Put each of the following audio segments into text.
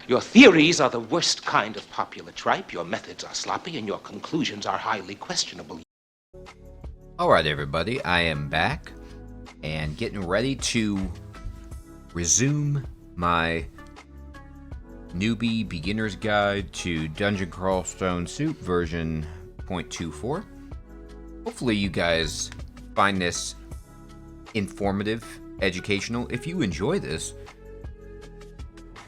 Your theories are the worst kind of popular tripe, your methods are sloppy, and your conclusions are highly questionable. Alright everybody, I am back and getting ready to resume my newbie beginner's guide to Dungeon Crawl Stone Soup version 0.24. Hopefully you guys find this informative, educational. If you enjoy this,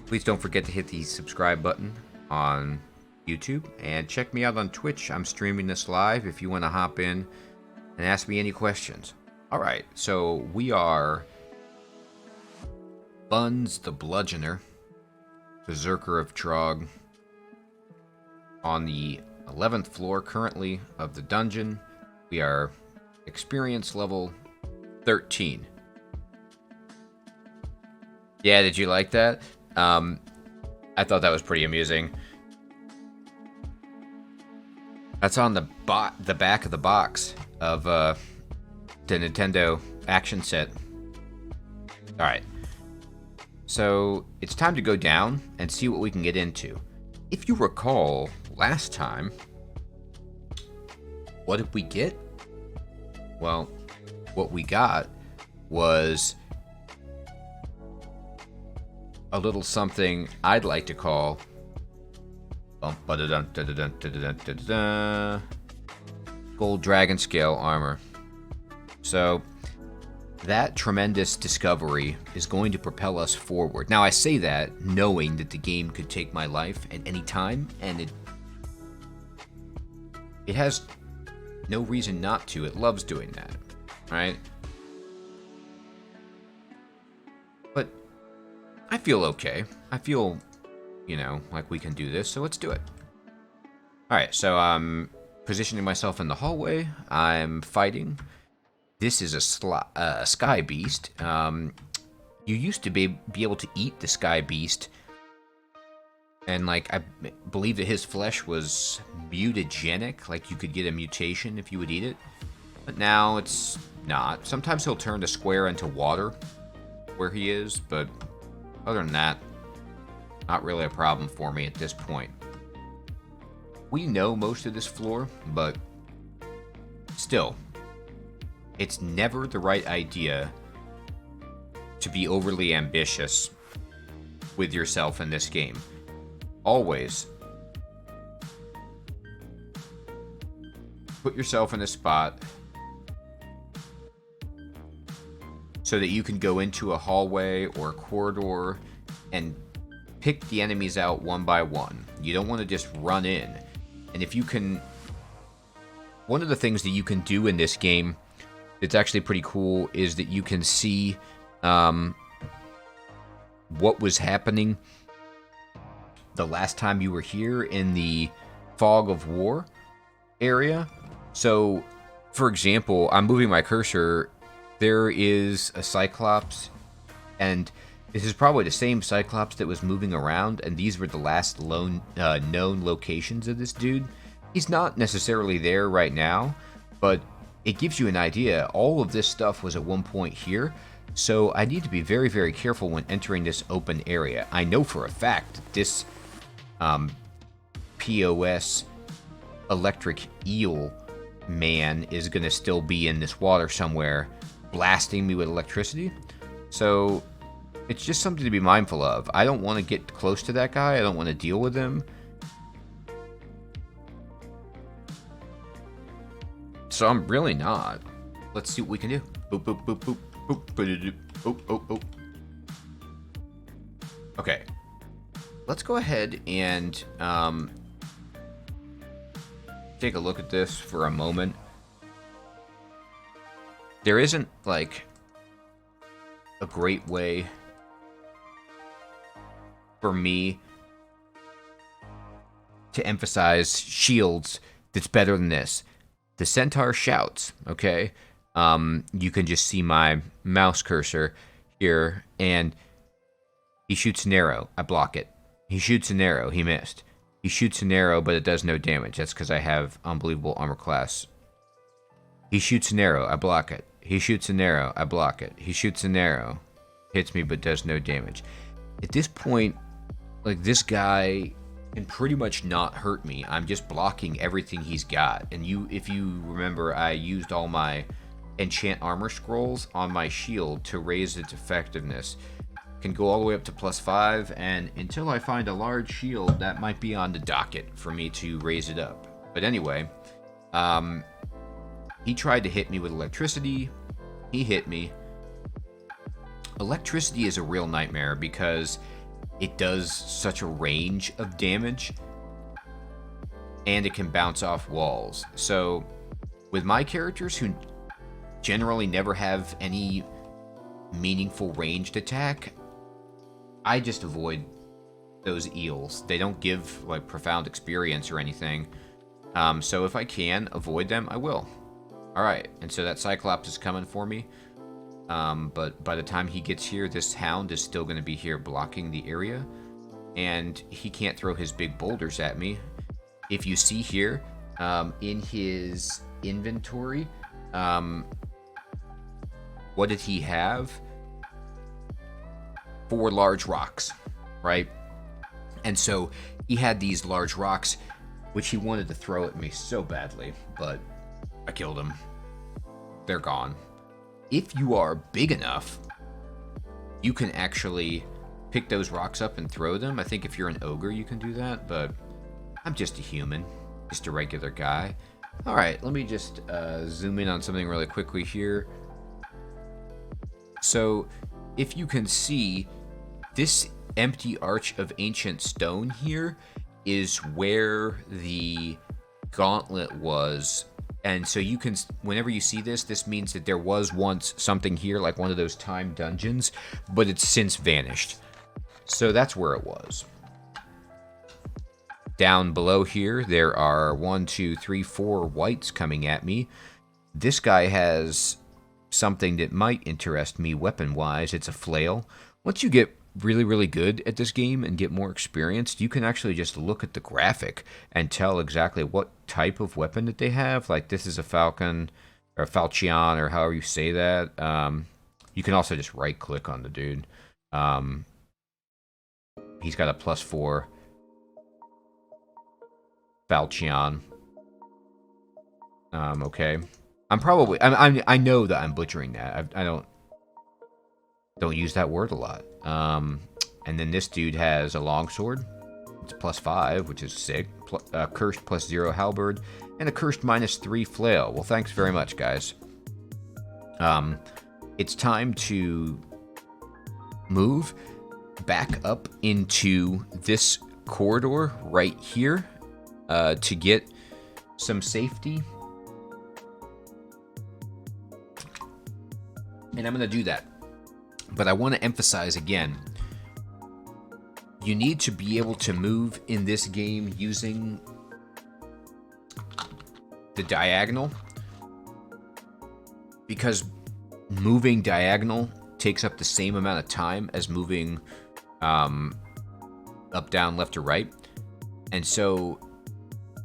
please don't forget to hit the subscribe button on YouTube and check me out on Twitch. I'm streaming this live if you want to hop in and ask me any questions. Alright, so we are Buns the Bludgeoner, Berserker of Trog, on the 11th floor currently of the dungeon. We are experience level 13. Yeah, did you like that? I thought that was pretty amusing. That's on the back of the box of the Nintendo action set. Alright. So, it's time to go down and see what we can get into. If you recall, last time, what did we get? Well, what we got was a little something I'd like to call gold dragon scale armor. So that tremendous discovery is going to propel us forward. Now I say that knowing that the game could take my life at any time, and it has no reason not to. It loves doing that, right? But I feel okay. I feel, you know, like we can do this, so let's do it. Alright, so I'm positioning myself in the hallway. I'm fighting. This is a sky beast. You used to be able to eat the sky beast, and like I believe that his flesh was mutagenic, like you could get a mutation if you would eat it. But now it's not. Sometimes he'll turn the square into water where he is, but other than that, not really a problem for me at this point. We know most of this floor, but still, it's never the right idea to be overly ambitious with yourself in this game. Always put yourself in a spot so that you can go into a hallway or a corridor and pick the enemies out one by one. You don't want to just run in. And if you can... One of the things that you can do in this game that's actually pretty cool is that you can see what was happening the last time you were here in the Fog of War area. So, for example, I'm moving my cursor. There is a Cyclops, and this is probably the same Cyclops that was moving around, and these were the last known locations of this dude. He's not necessarily there right now, but it gives you an idea. All of this stuff was at one point here, so I need to be very, very careful when entering this open area. I know for a fact that this POS electric eel man is going to still be in this water somewhere, blasting me with electricity. So it's just something to be mindful of. I don't want to get close to that guy. I don't want to deal with him. So I'm really not. Let's see what we can do. Boop, boop, boop, boop, boop, boop, boop, boop, boop. Okay. Let's go ahead and take a look at this for a moment. There isn't, like, a great way for me to emphasize shields that's better than this. The centaur shouts, okay? You can just see my mouse cursor here, and he shoots an arrow. I block it. He shoots an arrow. He missed. He shoots an arrow, but it does no damage. That's because I have unbelievable armor class. He shoots an arrow. I block it. He shoots an arrow. I block it. He shoots an arrow. Hits me, but does no damage. At this point, Like, this guy can pretty much not hurt me. I'm just blocking everything he's got. And if you remember, I used all my enchant armor scrolls on my shield to raise its effectiveness. Can go all the way up to +5, and until I find a large shield, that might be on the docket for me to raise it up. But anyway, he tried to hit me with electricity. He hit me. Electricity is a real nightmare because it does such a range of damage, and it can bounce off walls. So with my characters, who generally never have any meaningful ranged attack, I just avoid those eels. They don't give like profound experience or anything. So if I can avoid them, I will. Alright, and so that Cyclops is coming for me. But by the time he gets here, this hound is still going to be here blocking the area. And he can't throw his big boulders at me. If you see here, in his inventory, what did he have? 4 large rocks, right? And so he had these large rocks, which he wanted to throw at me so badly, but I killed him. They're gone. If you are big enough, you can actually pick those rocks up and throw them. I think if you're an ogre, you can do that, but I'm just a human, just a regular guy. All right, let me just zoom in on something really quickly here. So if you can see, this empty arch of ancient stone here is where the gauntlet was. And so you can, whenever you see this, this means that there was once something here, like one of those time dungeons, but it's since vanished. So that's where it was. Down below here, there are 1, 2, 3, 4 whites coming at me. This guy has something that might interest me weapon-wise. It's a flail. Once you get really, really good at this game and get more experienced, you can actually just look at the graphic and tell exactly what type of weapon that they have. Like, this is a falcon, or falchion, or however you say that. You can also just right-click on the dude. He's got a +4 falchion. Okay. I know that I'm butchering that. I don't use that word a lot. And then this dude has a longsword. It's +5, which is sick. Cursed +0 halberd, and a cursed -3 flail. Well, thanks very much, guys. It's time to move back up into this corridor right here to get some safety. And I'm going to do that. But I want to emphasize again, you need to be able to move in this game using the diagonal, because moving diagonal takes up the same amount of time as moving up, down, left, or right. And so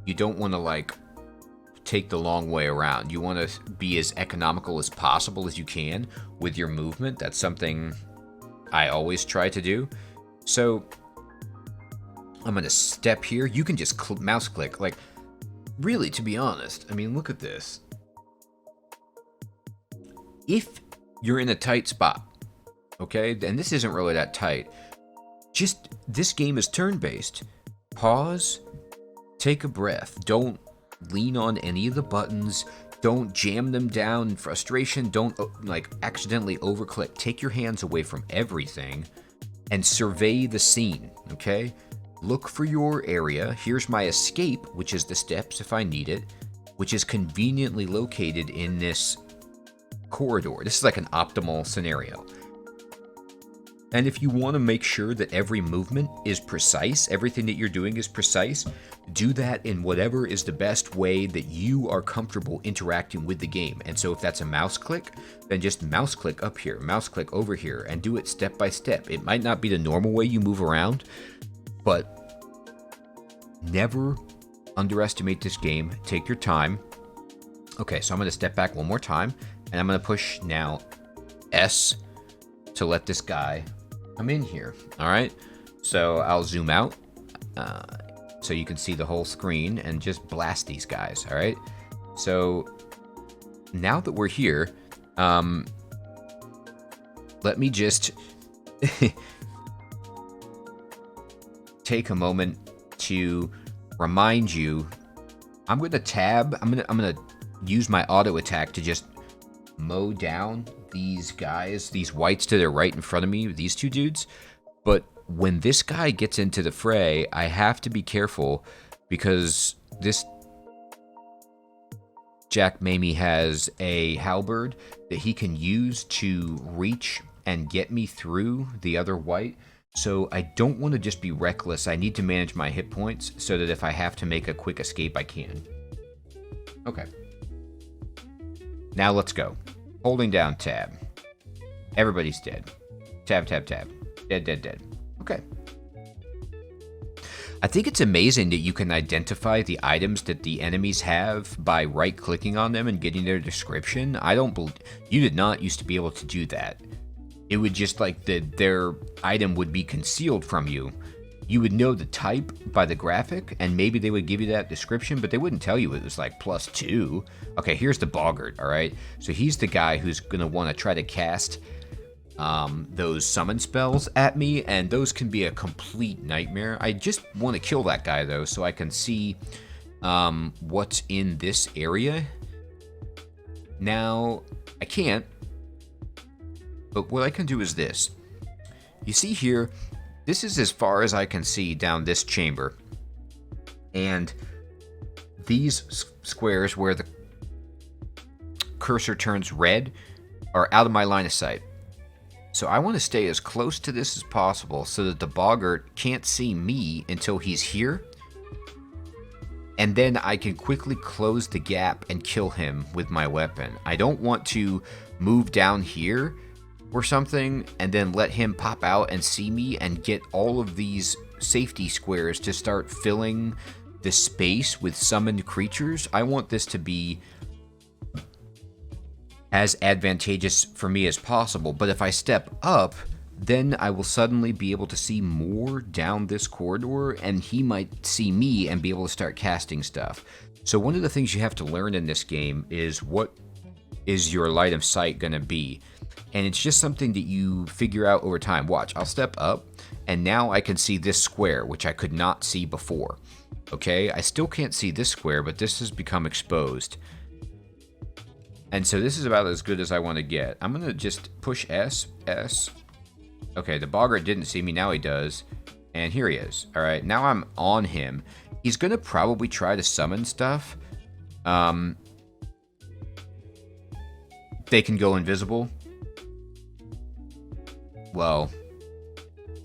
you don't want to like take the long way around. You want to be as economical as possible as you can with your movement. That's something I always try to do. So I'm going to step here. You can just mouse click. Like, really, to be honest, I mean, look at this. If you're in a tight spot, okay, and this isn't really that tight, just, this game is turn-based. Pause, take a breath. Don't lean on any of the buttons. Don't jam them down in frustration. Don't like accidentally overclick. Take your hands away from everything and survey the scene, okay? Look for your area. Here's my escape, which is the steps if I need it, which is conveniently located in this corridor. This is like an optimal scenario. And if you want to make sure that every movement is precise, everything that you're doing is precise, do that in whatever is the best way that you are comfortable interacting with the game. And so if that's a mouse click, then just mouse click up here, mouse click over here, and do it step by step. It might not be the normal way you move around, but never underestimate this game. Take your time. Okay, so I'm going to step back one more time, and I'm going to push now S to let this guy come in here. All right, So I'll zoom out so you can see the whole screen and just blast these guys, all right? So now that we're here, let me just take a moment to remind you. I'm gonna tab. I'm gonna use my auto attack to just mow down these guys, these whites to the right in front of me, these two dudes. But when this guy gets into the fray, I have to be careful because this Jack Mamie has a halberd that he can use to reach and get me through the other white. So I don't want to just be reckless. I need to manage my hit points so that if I have to make a quick escape, I can. Okay. Now let's go. Holding down tab. Everybody's dead. Tab, tab, tab. Dead, dead, dead. Okay. I think it's amazing that you can identify the items that the enemies have by right-clicking on them and getting their description. You did not used to be able to do that. It would just like their item would be concealed from you. You would know the type by the graphic, and maybe they would give you that description, but they wouldn't tell you it was like +2. Okay, here's the boggart, all right? So he's the guy who's going to want to try to cast those summon spells at me, and those can be a complete nightmare. I just want to kill that guy, though, so I can see what's in this area. Now, I can't, but what I can do is this. You see here, this is as far as I can see down this chamber. And these squares where the cursor turns red are out of my line of sight. So I want to stay as close to this as possible so that the boggart can't see me until he's here. And then I can quickly close the gap and kill him with my weapon. I don't want to move down here or something and then let him pop out and see me and get all of these safety squares to start filling the space with summoned creatures. I want this to be as advantageous for me as possible, but if I step up, then I will suddenly be able to see more down this corridor, and he might see me and be able to start casting stuff. So one of the things you have to learn in this game is what is your line of sight going to be, and it's just something that you figure out over time. Watch, I'll step up, and now I can see this square, which I could not see before. Okay, I still can't see this square, but this has become exposed. And so this is about as good as I want to get. I'm going to just push S. Okay, the boggart didn't see me. Now he does. And here he is. All right, now I'm on him. He's going to probably try to summon stuff. They can go invisible. Well,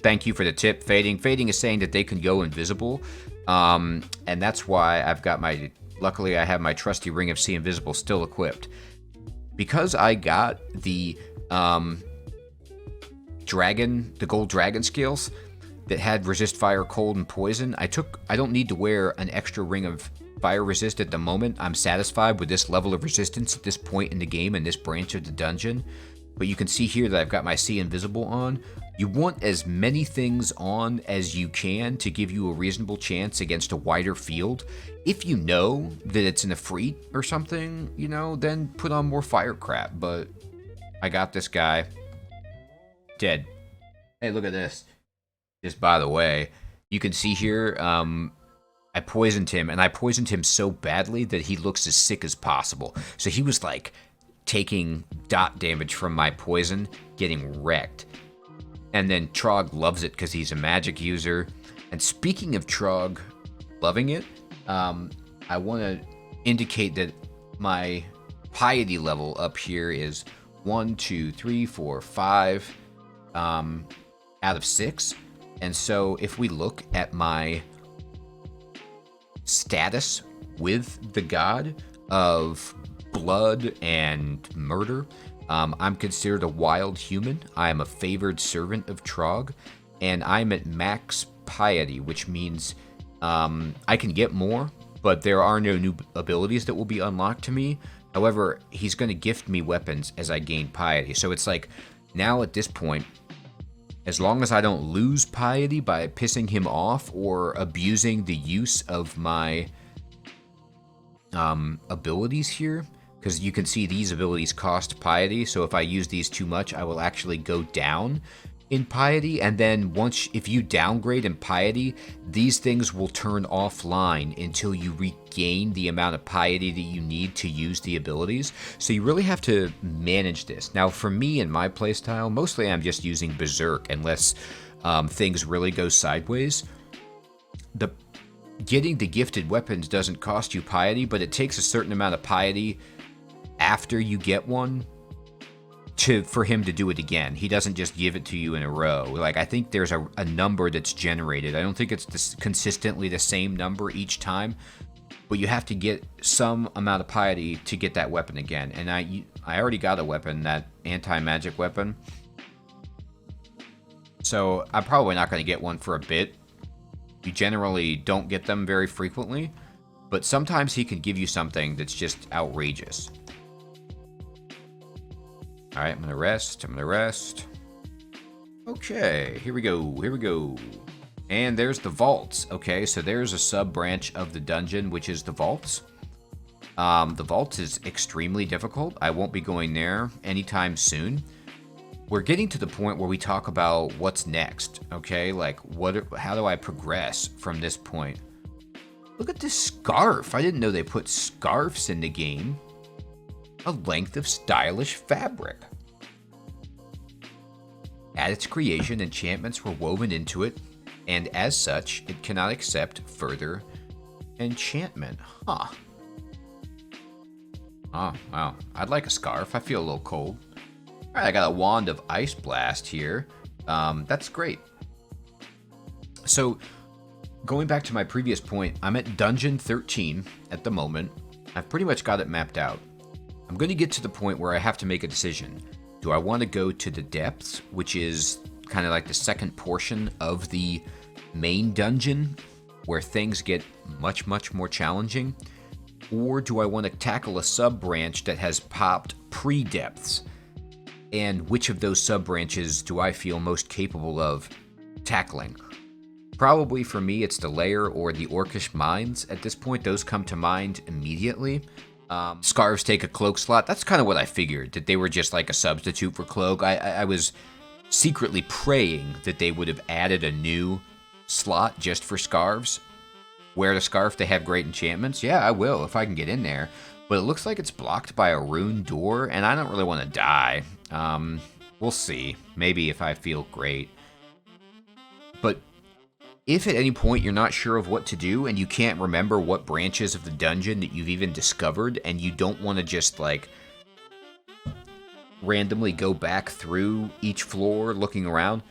thank you for the tip, Fading. Fading is saying that they can go invisible. And that's why I've got my... Luckily, I have my trusty Ring of See Invisible still equipped. Because I got the gold dragon scales that had resist fire, cold, and poison, I don't need to wear an extra ring of fire resist at the moment. I'm satisfied with this level of resistance at this point in the game and this branch of the dungeon. But you can see here that I've got my See Invisible on. You want as many things on as you can to give you a reasonable chance against a wider field. If you know that it's an Efreet or something, you know, then put on more fire crap. But I got this guy. Dead. Hey, look at this. Just by the way, you can see here, I poisoned him, and I poisoned him so badly that he looks as sick as possible. So he was like taking dot damage from my poison, getting wrecked. And then Trog loves it because he's a magic user. And speaking of Trog loving it, I want to indicate that my piety level up here is 1, 2, 3, 4, 5 out of 6. And so if we look at my status with the god of blood and murder, I'm considered a wild human. I am a favored servant of Trog, and I'm at max piety, which means I can get more, but there are no new abilities that will be unlocked to me. However, he's going to gift me weapons as I gain piety. So it's like, now at this point, As long as I don't lose piety by pissing him off or abusing the use of my abilities here, because you can see these abilities cost piety, so if I use these too much, I will actually go down in piety, and then if you downgrade in piety, these things will turn offline until you regain the amount of piety that you need to use the abilities. So you really have to manage this. Now, for me and my playstyle, mostly I'm just using Berserk unless things really go sideways. Getting the gifted weapons doesn't cost you piety, but it takes a certain amount of piety after you get one for him to do it again. He doesn't just give it to you in a row. Like, I think there's a number that's generated. I don't think it's consistently the same number each time, but you have to get some amount of piety to get that weapon again. And I already got a weapon, that anti-magic weapon. So I'm probably not going to get one for a bit. You generally don't get them very frequently, but sometimes he can give you something that's just outrageous. Alright, I'm gonna rest. Okay, here we go. And there's the vaults. Okay, so there's a sub-branch of the dungeon, which is the vaults. The vaults is extremely difficult. I won't be going there anytime soon. We're getting to the point where we talk about what's next, okay? Like, how do I progress from this point? Look at this scarf. I didn't know they put scarves in the game. A length of stylish fabric. At its creation, enchantments were woven into it, and as such, it cannot accept further enchantment. Huh. Oh, wow. I'd like a scarf. I feel a little cold. Alright, I got a wand of ice blast here. That's great. So, going back to my previous point, I'm at dungeon 13 at the moment. I've pretty much got it mapped out. I'm going to get to the point where I have to make a decision. Do I want to go to the depths, which is kind of like the second portion of the main dungeon, where things get much, much more challenging? Or do I want to tackle a sub-branch that has popped pre-depths? And which of those sub-branches do I feel most capable of tackling? Probably for me, it's the Lair or the Orcish Mines. At this point, those come to mind immediately. Scarves take a cloak slot. That's kind of what I figured, that they were just like a substitute for cloak. I was secretly praying that they would have added a new slot just for scarves. Wear the scarf, they have great enchantments. Yeah, I will if I can get in there. But it looks like it's blocked by a rune door, and I don't really want to die. We'll see. Maybe if I feel great. But if at any point you're not sure of what to do and you can't remember what branches of the dungeon that you've even discovered, and you don't want to just like randomly go back through each floor looking around,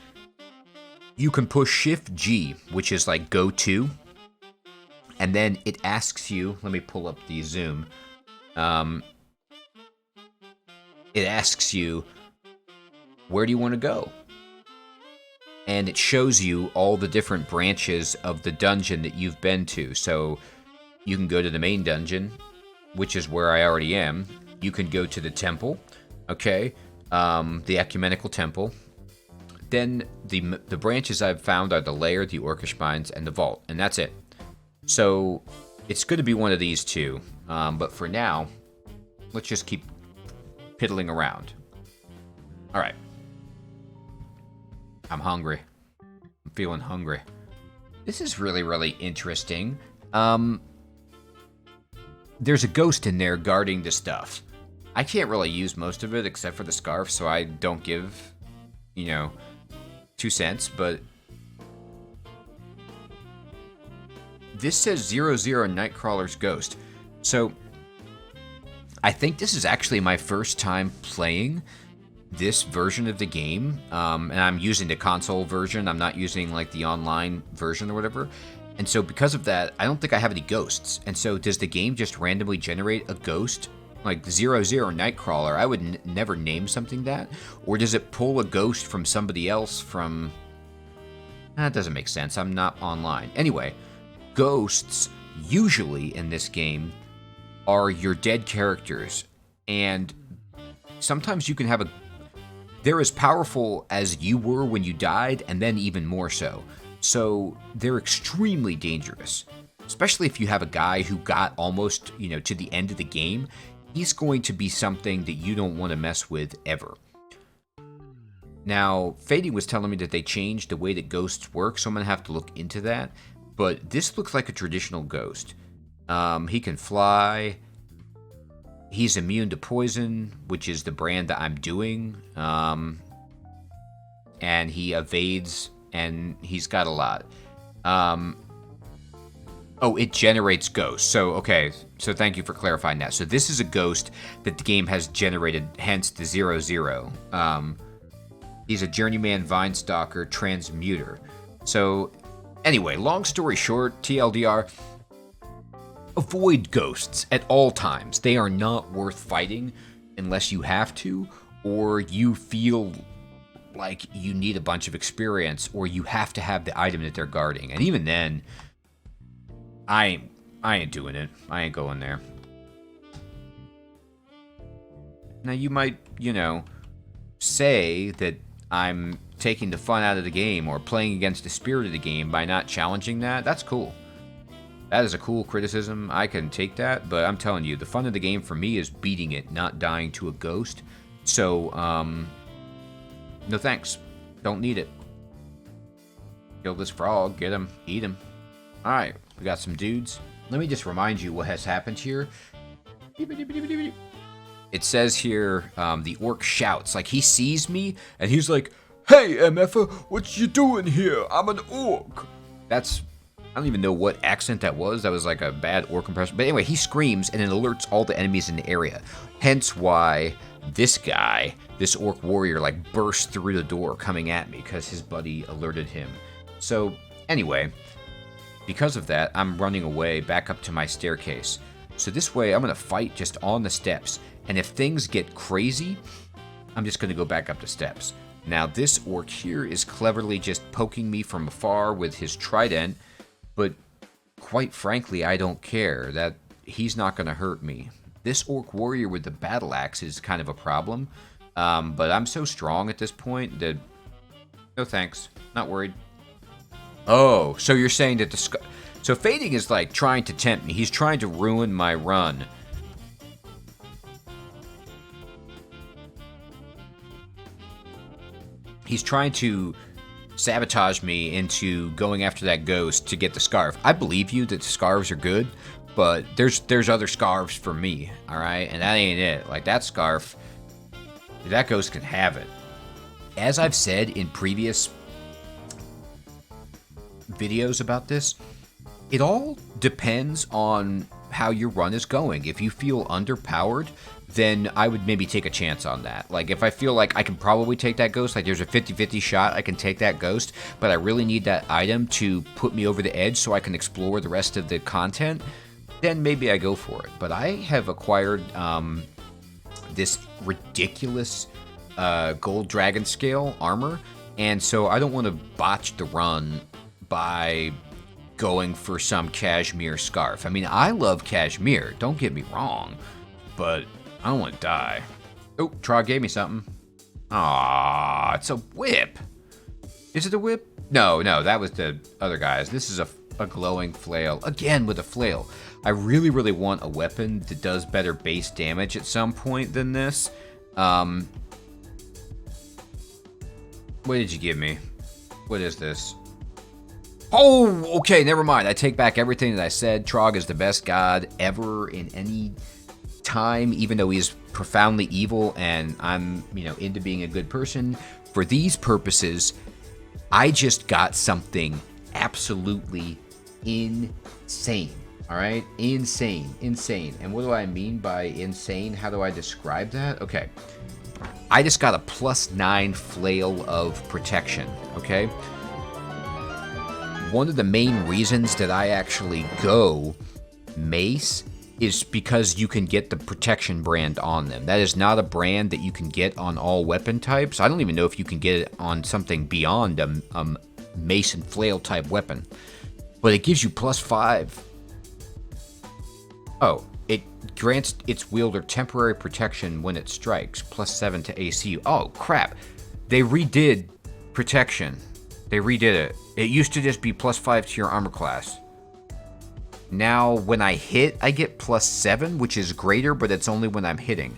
you can push Shift G, which is like go to, and then it asks you, let me pull up the zoom, it asks you, where do you want to go? And it shows you all the different branches of the dungeon that you've been to. So you can go to the main dungeon, which is where I already am. You can go to the temple, okay, the ecumenical temple. Then the branches I've found are the Lair, the Orcish Mines, and the Vault, and that's it. So it's going to be one of these two. But for now, let's just keep piddling around. All right. I'm hungry. I'm feeling hungry. This is really, really interesting. There's a ghost in there guarding the stuff. I can't really use most of it except for the scarf, so I don't give, 2 cents, but this says 00 Nightcrawler's Ghost. So I think this is actually my first time playing this version of the game, and I'm using the console version. I'm not using like the online version or whatever. And so because of that, I don't think I have any ghosts. And so does the game just randomly generate a ghost? Like 00 Nightcrawler, I would never name something that. Or does it pull a ghost from somebody else from... That doesn't make sense. I'm not online. Anyway, ghosts usually in this game are your dead characters. And sometimes you can have they're as powerful as you were when you died, and then even more so. So they're extremely dangerous, especially if you have a guy who got almost, to the end of the game. He's going to be something that you don't want to mess with ever. Now, Fading was telling me that they changed the way that ghosts work, so I'm going to have to look into that. But this looks like a traditional ghost. He can fly. He's immune to poison, which is the brand that I'm doing. And he evades, and he's got a lot. Oh, it generates ghosts. So, okay. So thank you for clarifying that. So this is a ghost that the game has generated, hence the 0/0. He's a journeyman vine stalker transmuter. So anyway, long story short, TLDR, avoid ghosts at all times. They are not worth fighting unless you have to, or you feel like you need a bunch of experience, or you have to have the item that they're guarding. And even then, I ain't doing it. I ain't going there. Now you might, say that I'm taking the fun out of the game or playing against the spirit of the game by not challenging that. That's cool. That is a cool criticism. I can take that, but I'm telling you, the fun of the game for me is beating it, not dying to a ghost. So, no thanks. Don't need it. Kill this frog, get him, eat him. Alright, we got some dudes. Let me just remind you what has happened here. It says here, the orc shouts, like he sees me, and he's like, "Hey, MFA, what you doing here? I'm an orc." That's, I don't even know what accent that was. That was like a bad orc impression. But anyway, he screams, and it alerts all the enemies in the area. Hence why this guy, this orc warrior, like burst through the door coming at me, because his buddy alerted him. So, anyway, because of that, I'm running away back up to my staircase. So this way, I'm going to fight just on the steps. And if things get crazy, I'm just going to go back up the steps. Now, this orc here is cleverly just poking me from afar with his trident. But quite frankly, I don't care. That he's not going to hurt me. This orc warrior with the battle axe is kind of a problem. But I'm so strong at this point that no thanks. Not worried. Oh, so you're saying that so Fading is like trying to tempt me. He's trying to ruin my run. He's trying to sabotage me into going after that ghost to get the scarf. I believe you that scarves are good, but there's other scarves for me, all right? And that ain't it. Like that scarf, that ghost can have it. As I've said in previous videos about this, it all depends on how your run is going. If you feel underpowered, then I would maybe take a chance on that. Like if I feel like I can probably take that ghost, like there's a 50-50 shot I can take that ghost, but I really need that item to put me over the edge so I can explore the rest of the content, then maybe I go for it. But I have acquired this ridiculous gold dragon scale armor, and so I don't want to botch the run by going for some cashmere scarf. I mean, I love cashmere, don't get me wrong, but I don't want to die. Oh, Trog gave me something. Aww, it's a whip. Is it a whip? No, that was the other guy's. This is a glowing flail. Again, with a flail. I really, really want a weapon that does better base damage at some point than this. What did you give me? What is this? Oh, okay, never mind. I take back everything that I said. Trog is the best god ever in any time, even though he is profoundly evil and I'm, into being a good person. For these purposes, I just got something absolutely insane. All right? Insane. And what do I mean by insane? How do I describe that? Okay. I just got a +9 flail of protection, okay? One of the main reasons that I actually go mace is because you can get the protection brand on them. That is not a brand that you can get on all weapon types. I don't even know if you can get it on something beyond a mace and flail type weapon. But it gives you +5. Oh, it grants its wielder temporary protection when it strikes, +7 to AC. Oh, crap. They redid protection. They redid it. It used to just be +5 to your armor class. Now, when I hit, I get +7, which is greater, but it's only when I'm hitting.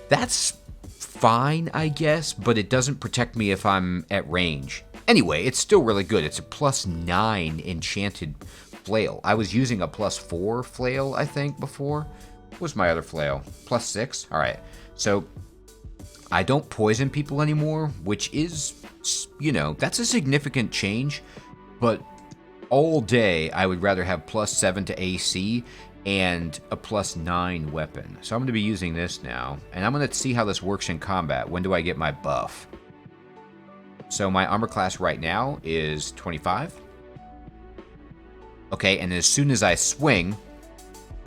That's fine, I guess, but it doesn't protect me if I'm at range. Anyway, it's still really good. It's a +9 enchanted flail. I was using a +4 flail, I think, before. What was my other flail? +6? Alright, so I don't poison people anymore, which is, you know, that's a significant change, but all day I would rather have +7 to AC and a +9 weapon. So I'm going to be using this now, and I'm going to see how this works in combat. When do I get my buff? So my armor class right now is 25. Okay, and as soon as I swing,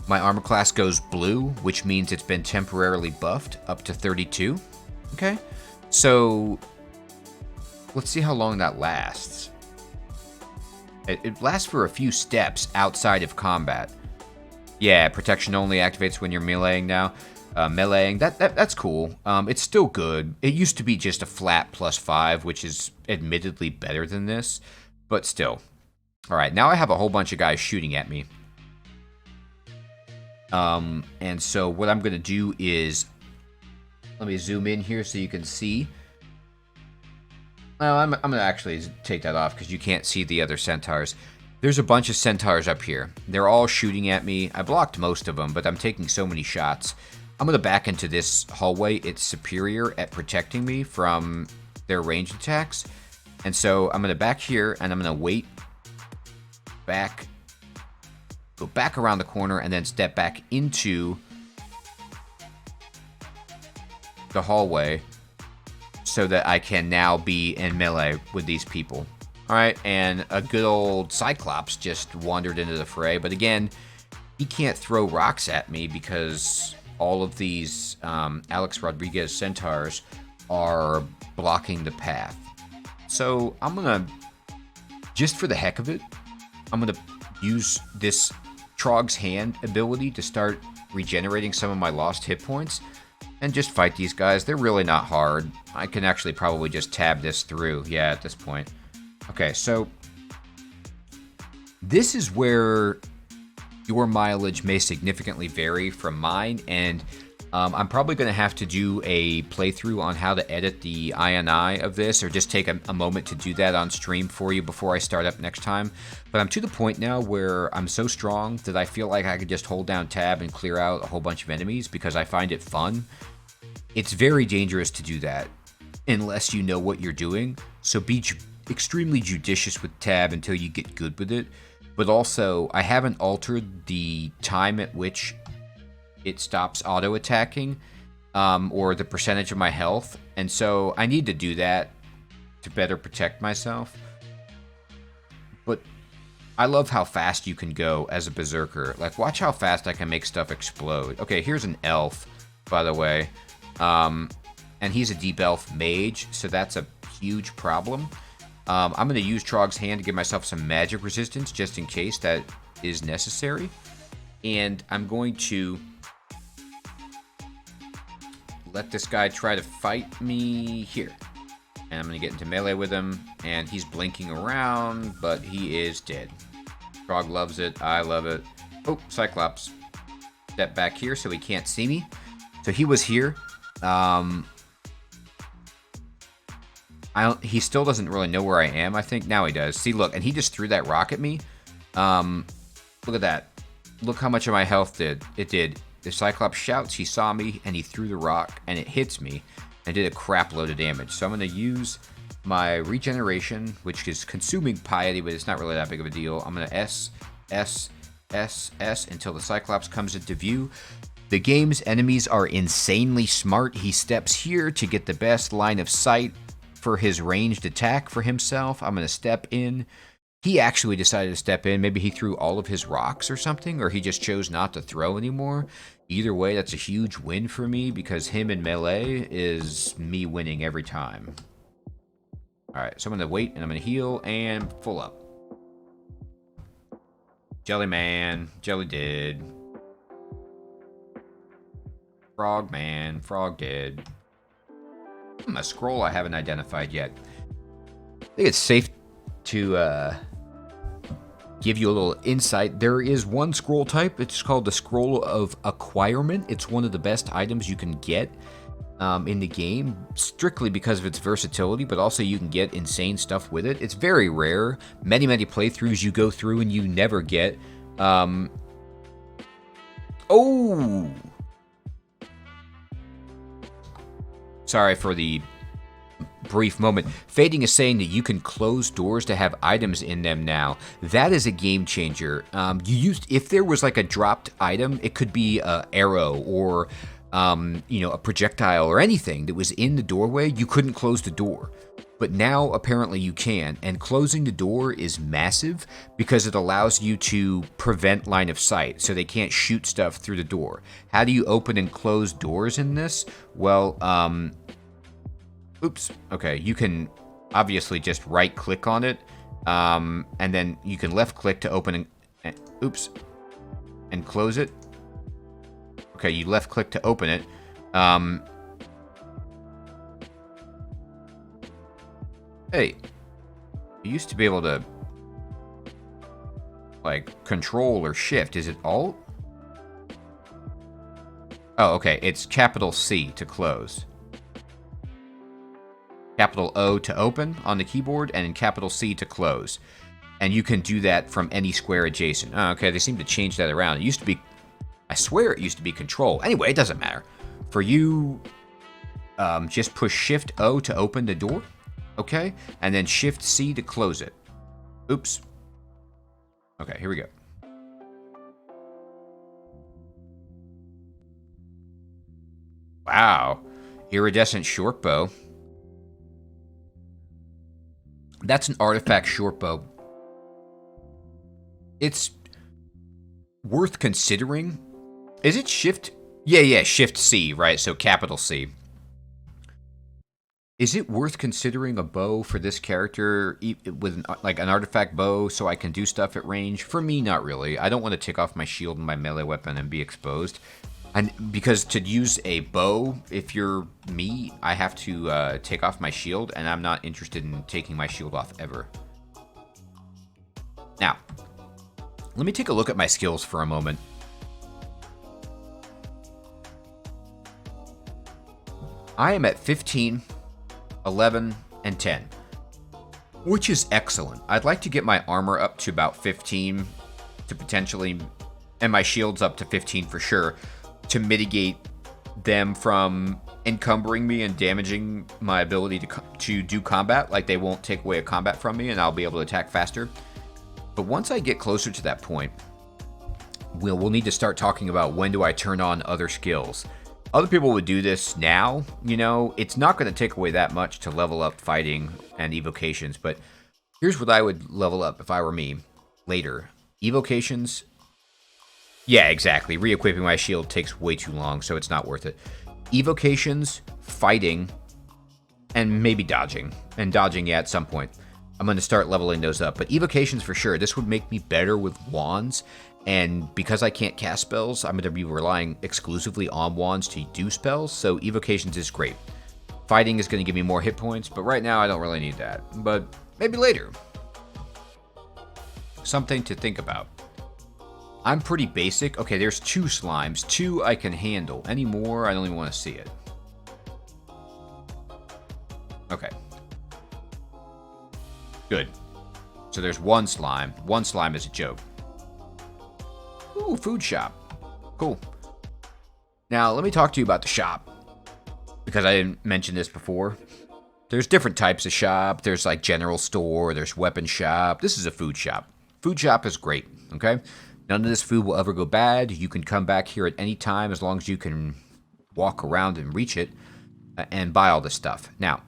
my armor class goes blue, which means it's been temporarily buffed up to 32. Okay, so let's see how long that lasts. It lasts for a few steps outside of combat. Yeah, protection only activates when you're meleeing now. Meleeing, that's cool. It's still good. It used to be just a flat +5, which is admittedly better than this, but still. Alright, now I have a whole bunch of guys shooting at me. And so what I'm going to do is, let me zoom in here so you can see. Well, I'm going to actually take that off because you can't see the other centaurs. There's a bunch of centaurs up here. They're all shooting at me. I blocked most of them, but I'm taking so many shots. I'm going to back into this hallway. It's superior at protecting me from their ranged attacks. And so I'm going to back here, and I'm going to wait back, go back around the corner, and then step back into the hallway so that I can now be in melee with these people. Alright, and a good old Cyclops just wandered into the fray, but again, he can't throw rocks at me because all of these Alex Rodriguez centaurs are blocking the path. So I'm gonna, just for the heck of it, I'm gonna use this Trog's Hand ability to start regenerating some of my lost hit points and just fight these guys. They're really not hard. I can actually probably just tab this through, yeah, at this point. Okay, so this is where your mileage may significantly vary from mine, and I'm probably going to have to do a playthrough on how to edit the INI of this, or just take a moment to do that on stream for you before I start up next time. But I'm to the point now where I'm so strong that I feel like I could just hold down tab and clear out a whole bunch of enemies because I find it fun. It's very dangerous to do that unless you know what you're doing, so be extremely judicious with tab until you get good with it. But also, I haven't altered the time at which it stops auto-attacking, or the percentage of my health, and so I need to do that to better protect myself. But I love how fast you can go as a berserker. Like, watch how fast I can make stuff explode. Okay, here's an elf, by the way, and he's a deep elf mage, so that's a huge problem. I'm going to use Trog's Hand to give myself some magic resistance, just in case that is necessary. And I'm going to let this guy try to fight me here. And I'm going to get into melee with him, and he's blinking around, but he is dead. Trog loves it. I love it. Oh, Cyclops. Step back here so he can't see me. So he was here. He still doesn't really know where I am, I think. Now he does. See, look, and he just threw that rock at me. Look at that. Look how much of my health it did. The Cyclops shouts, he saw me, and he threw the rock, and it hits me, and did a crap load of damage. So I'm going to use my regeneration, which is consuming piety, but it's not really that big of a deal. I'm going to S until the Cyclops comes into view. The game's enemies are insanely smart. He steps here to get the best line of sight for his ranged attack for himself. I'm going to step in. He actually decided to step in. Maybe he threw all of his rocks or something, or he just chose not to throw anymore. Either way, that's a huge win for me, because him in melee is me winning every time. Alright, so I'm going to wait, and I'm going to heal, and full up. Jelly man. Jelly did. Frog man. Frog dead. A scroll I haven't identified yet. I think it's safe to give you a little insight. There is one scroll type. It's called the Scroll of Acquirement. It's one of the best items you can get in the game, strictly because of its versatility, but also you can get insane stuff with it. It's very rare. Many playthroughs you go through and you never get. Oh! Sorry for the brief moment. Fading is saying that you can close doors to have items in them now. That is a game changer. If there was like a dropped item, it could be an arrow or a projectile or anything that was in the doorway, you couldn't close the door. But now apparently you can, and closing the door is massive because it allows you to prevent line of sight, so they can't shoot stuff through the door. How do you open and close doors in this? Well, oops. Okay, you can obviously just right click on it, and then you can left click to open and close it. Okay, you left click to open it. Hey, you used to be able to like control or shift. Is it alt? Oh, okay. It's capital C to close. Capital O to open on the keyboard, and capital C to close. And you can do that from any square adjacent. Oh, okay, they seem to change that around. It used to be, I swear it used to be control. Anyway, it doesn't matter. For you, just push Shift O to open the door, okay? And then Shift C to close it. Oops. Okay, here we go. Wow. Iridescent short bow. That's an artifact short bow. It's worth considering. Is it Shift? Yeah, Shift C, right? So capital C. Is it worth considering a bow for this character with an artifact bow so I can do stuff at range? For me, not really. I don't want to take off my shield and my melee weapon and be exposed. And because to use a bow, if you're me, I have to take off my shield, and I'm not interested in taking my shield off ever. Now, let me take a look at my skills for a moment. I am at 15, 11, and 10, which is excellent. I'd like to get my armor up to about 15 to potentially, and my shields up to 15 for sure, to mitigate them from encumbering me and damaging my ability to do combat. Like, they won't take away a combat from me and I'll be able to attack faster. But once I get closer to that point, we'll need to start talking about when do I turn on other skills. Other people would do this now, you know. It's not going to take away that much to level up fighting and evocations, but here's what I would level up if I were me later. Evocations. Yeah, exactly. Re-equipping my shield takes way too long, so it's not worth it. Evocations, fighting, and maybe dodging. And dodging, yeah, at some point. I'm going to start leveling those up. But evocations for sure. This would make me better with wands. And because I can't cast spells, I'm going to be relying exclusively on wands to do spells. So evocations is great. Fighting is going to give me more hit points, but right now I don't really need that. But maybe later. Something to think about. I'm pretty basic. Okay, there's 2 slimes. 2 I can handle. Any more, I don't even want to see it. Okay. Good. So there's 1 slime. 1 slime is a joke. Ooh, food shop. Cool. Now, let me talk to you about the shop. Because I didn't mention this before. There's different types of shop. There's like general store. There's weapon shop. This is a food shop. Food shop is great, okay? None of this food will ever go bad. You can come back here at any time as long as you can walk around and reach it and buy all this stuff. Now,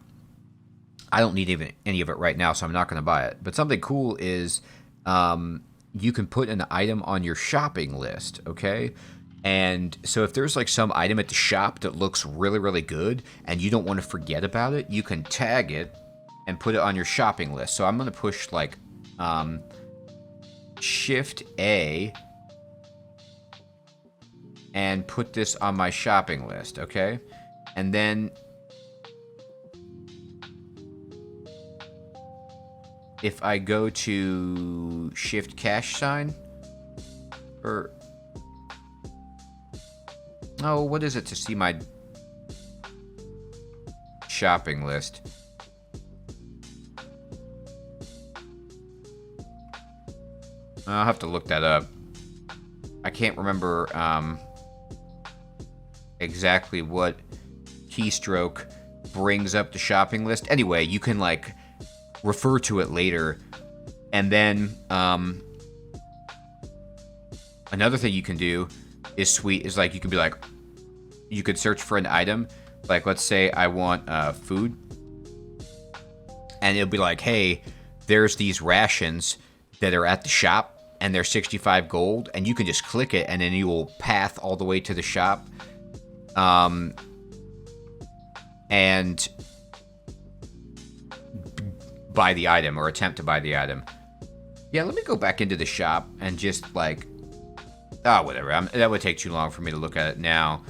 I don't need even any of it right now, so I'm not going to buy it. But something cool is you can put an item on your shopping list, okay? And so if there's like some item at the shop that looks really, really good and you don't want to forget about it, you can tag it and put it on your shopping list. So I'm going to push like Shift A and put this on my shopping list, okay? And then if I go to shift cash sign, or oh, what is it to see my shopping list? I'll have to look that up. I can't remember exactly what keystroke brings up the shopping list. Anyway, you can like refer to it later. And then another thing you can do is like you can be like, you could search for an item. Like let's say I want food. And it'll be like, hey, there's these rations that are at the shop. And they're 65 gold, and you can just click it, and then you will path all the way to the shop, and buy the item, or attempt to buy the item. Yeah, let me go back into the shop, and just, like, whatever, that would take too long for me to look at it now.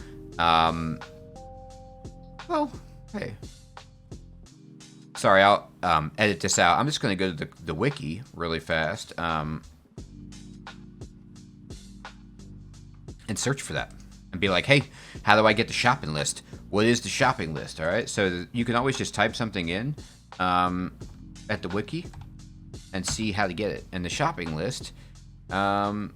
Well, hey. Sorry, I'll, edit this out. I'm just gonna go to the wiki really fast, and search for that and be like, hey, how do I get the shopping list? What is the shopping list? All right, so you can always just type something in at the wiki and see how to get it. And the shopping list, all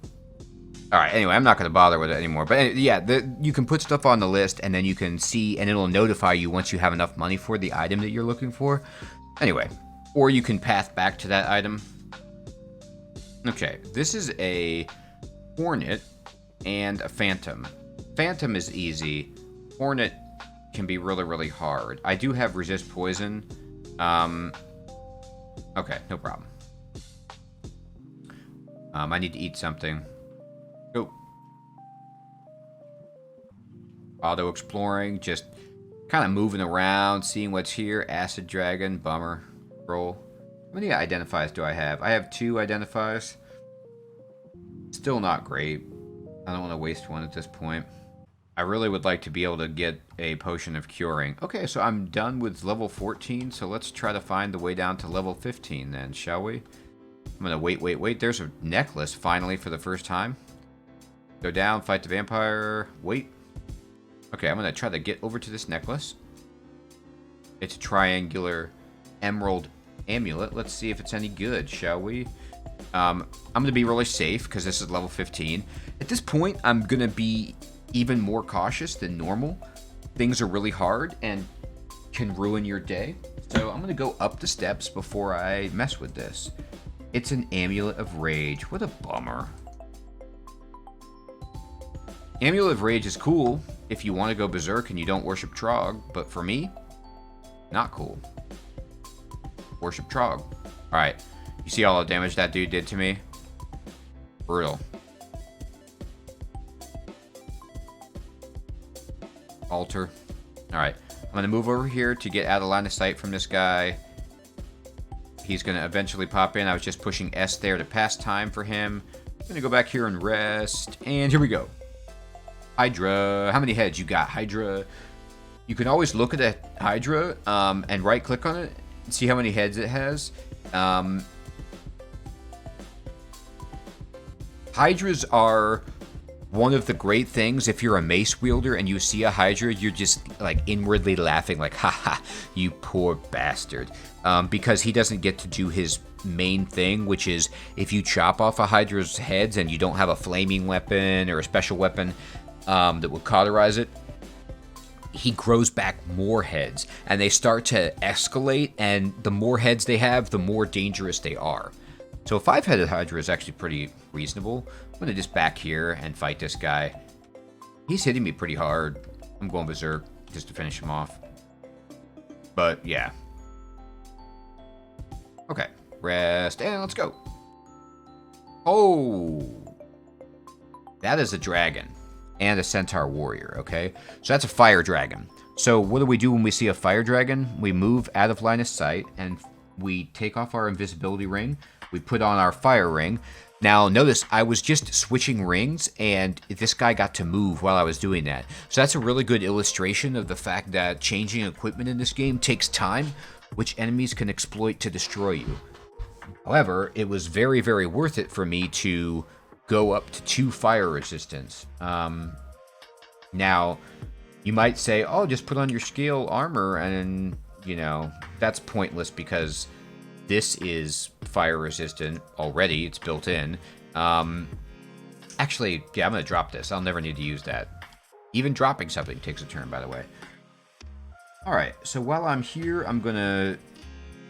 right, anyway, I'm not going to bother with it anymore. But yeah, you can put stuff on the list, and then you can see, and it'll notify you once you have enough money for the item that you're looking for. Anyway, or you can path back to that item. Okay, this is a hornet and a phantom. Phantom is easy. Hornet can be really, really hard. I do have resist poison. Okay, no problem. I need to eat something. Go. Auto exploring, just kind of moving around, seeing what's here. Acid dragon, bummer. Roll. How many identifiers do I have? I have 2 identifiers. Still not great. I don't want to waste one at this point. I really would like to be able to get a potion of curing. Okay, so I'm done with level 14, so let's try to find the way down to level 15 then, shall we? I'm going to wait. There's a necklace, finally, for the first time. Go down, fight the vampire, wait. Okay, I'm going to try to get over to this necklace. It's a triangular emerald amulet. Let's see if it's any good, shall we? I'm going to be really safe because this is level 15. At this point, I'm going to be even more cautious than normal. Things are really hard and can ruin your day. So I'm going to go up the steps before I mess with this. It's an amulet of rage. What a bummer. Amulet of rage is cool if you want to go berserk and you don't worship Trog, but for me, not cool. Worship Trog. Alright. You see all the damage that dude did to me? Brutal. Altar. Alright. I'm going to move over here to get out of line of sight from this guy. He's going to eventually pop in. I was just pushing S there to pass time for him. I'm going to go back here and rest. And here we go. Hydra. How many heads you got, Hydra? You can always look at a Hydra and right-click on it and see how many heads it has. Hydras are one of the great things. If you're a mace wielder and you see a Hydra, you're just like inwardly laughing like, haha, you poor bastard. Because he doesn't get to do his main thing, which is if you chop off a Hydra's heads and you don't have a flaming weapon or a special weapon that will cauterize it, he grows back more heads and they start to escalate, and the more heads they have, the more dangerous they are. So a 5-headed Hydra is actually pretty reasonable. I'm going to just back here and fight this guy. He's hitting me pretty hard. I'm going berserk just to finish him off. But yeah. Okay. Rest and let's go. Oh. That is a dragon. And a centaur warrior, okay? So that's a fire dragon. So what do we do when we see a fire dragon? We move out of line of sight and we take off our invisibility ring. We put on our fire ring. Now, notice I was just switching rings, and this guy got to move while I was doing that. So that's a really good illustration of the fact that changing equipment in this game takes time, which enemies can exploit to destroy you. However, it was very, very worth it for me to go up to 2 fire resistance. Now, you might say, oh, just put on your scale armor, and, you know, that's pointless because this is fire resistant already. It's built in. Actually, yeah, I'm going to drop this. I'll never need to use that. Even dropping something takes a turn, by the way. Alright, so while I'm here, I'm going to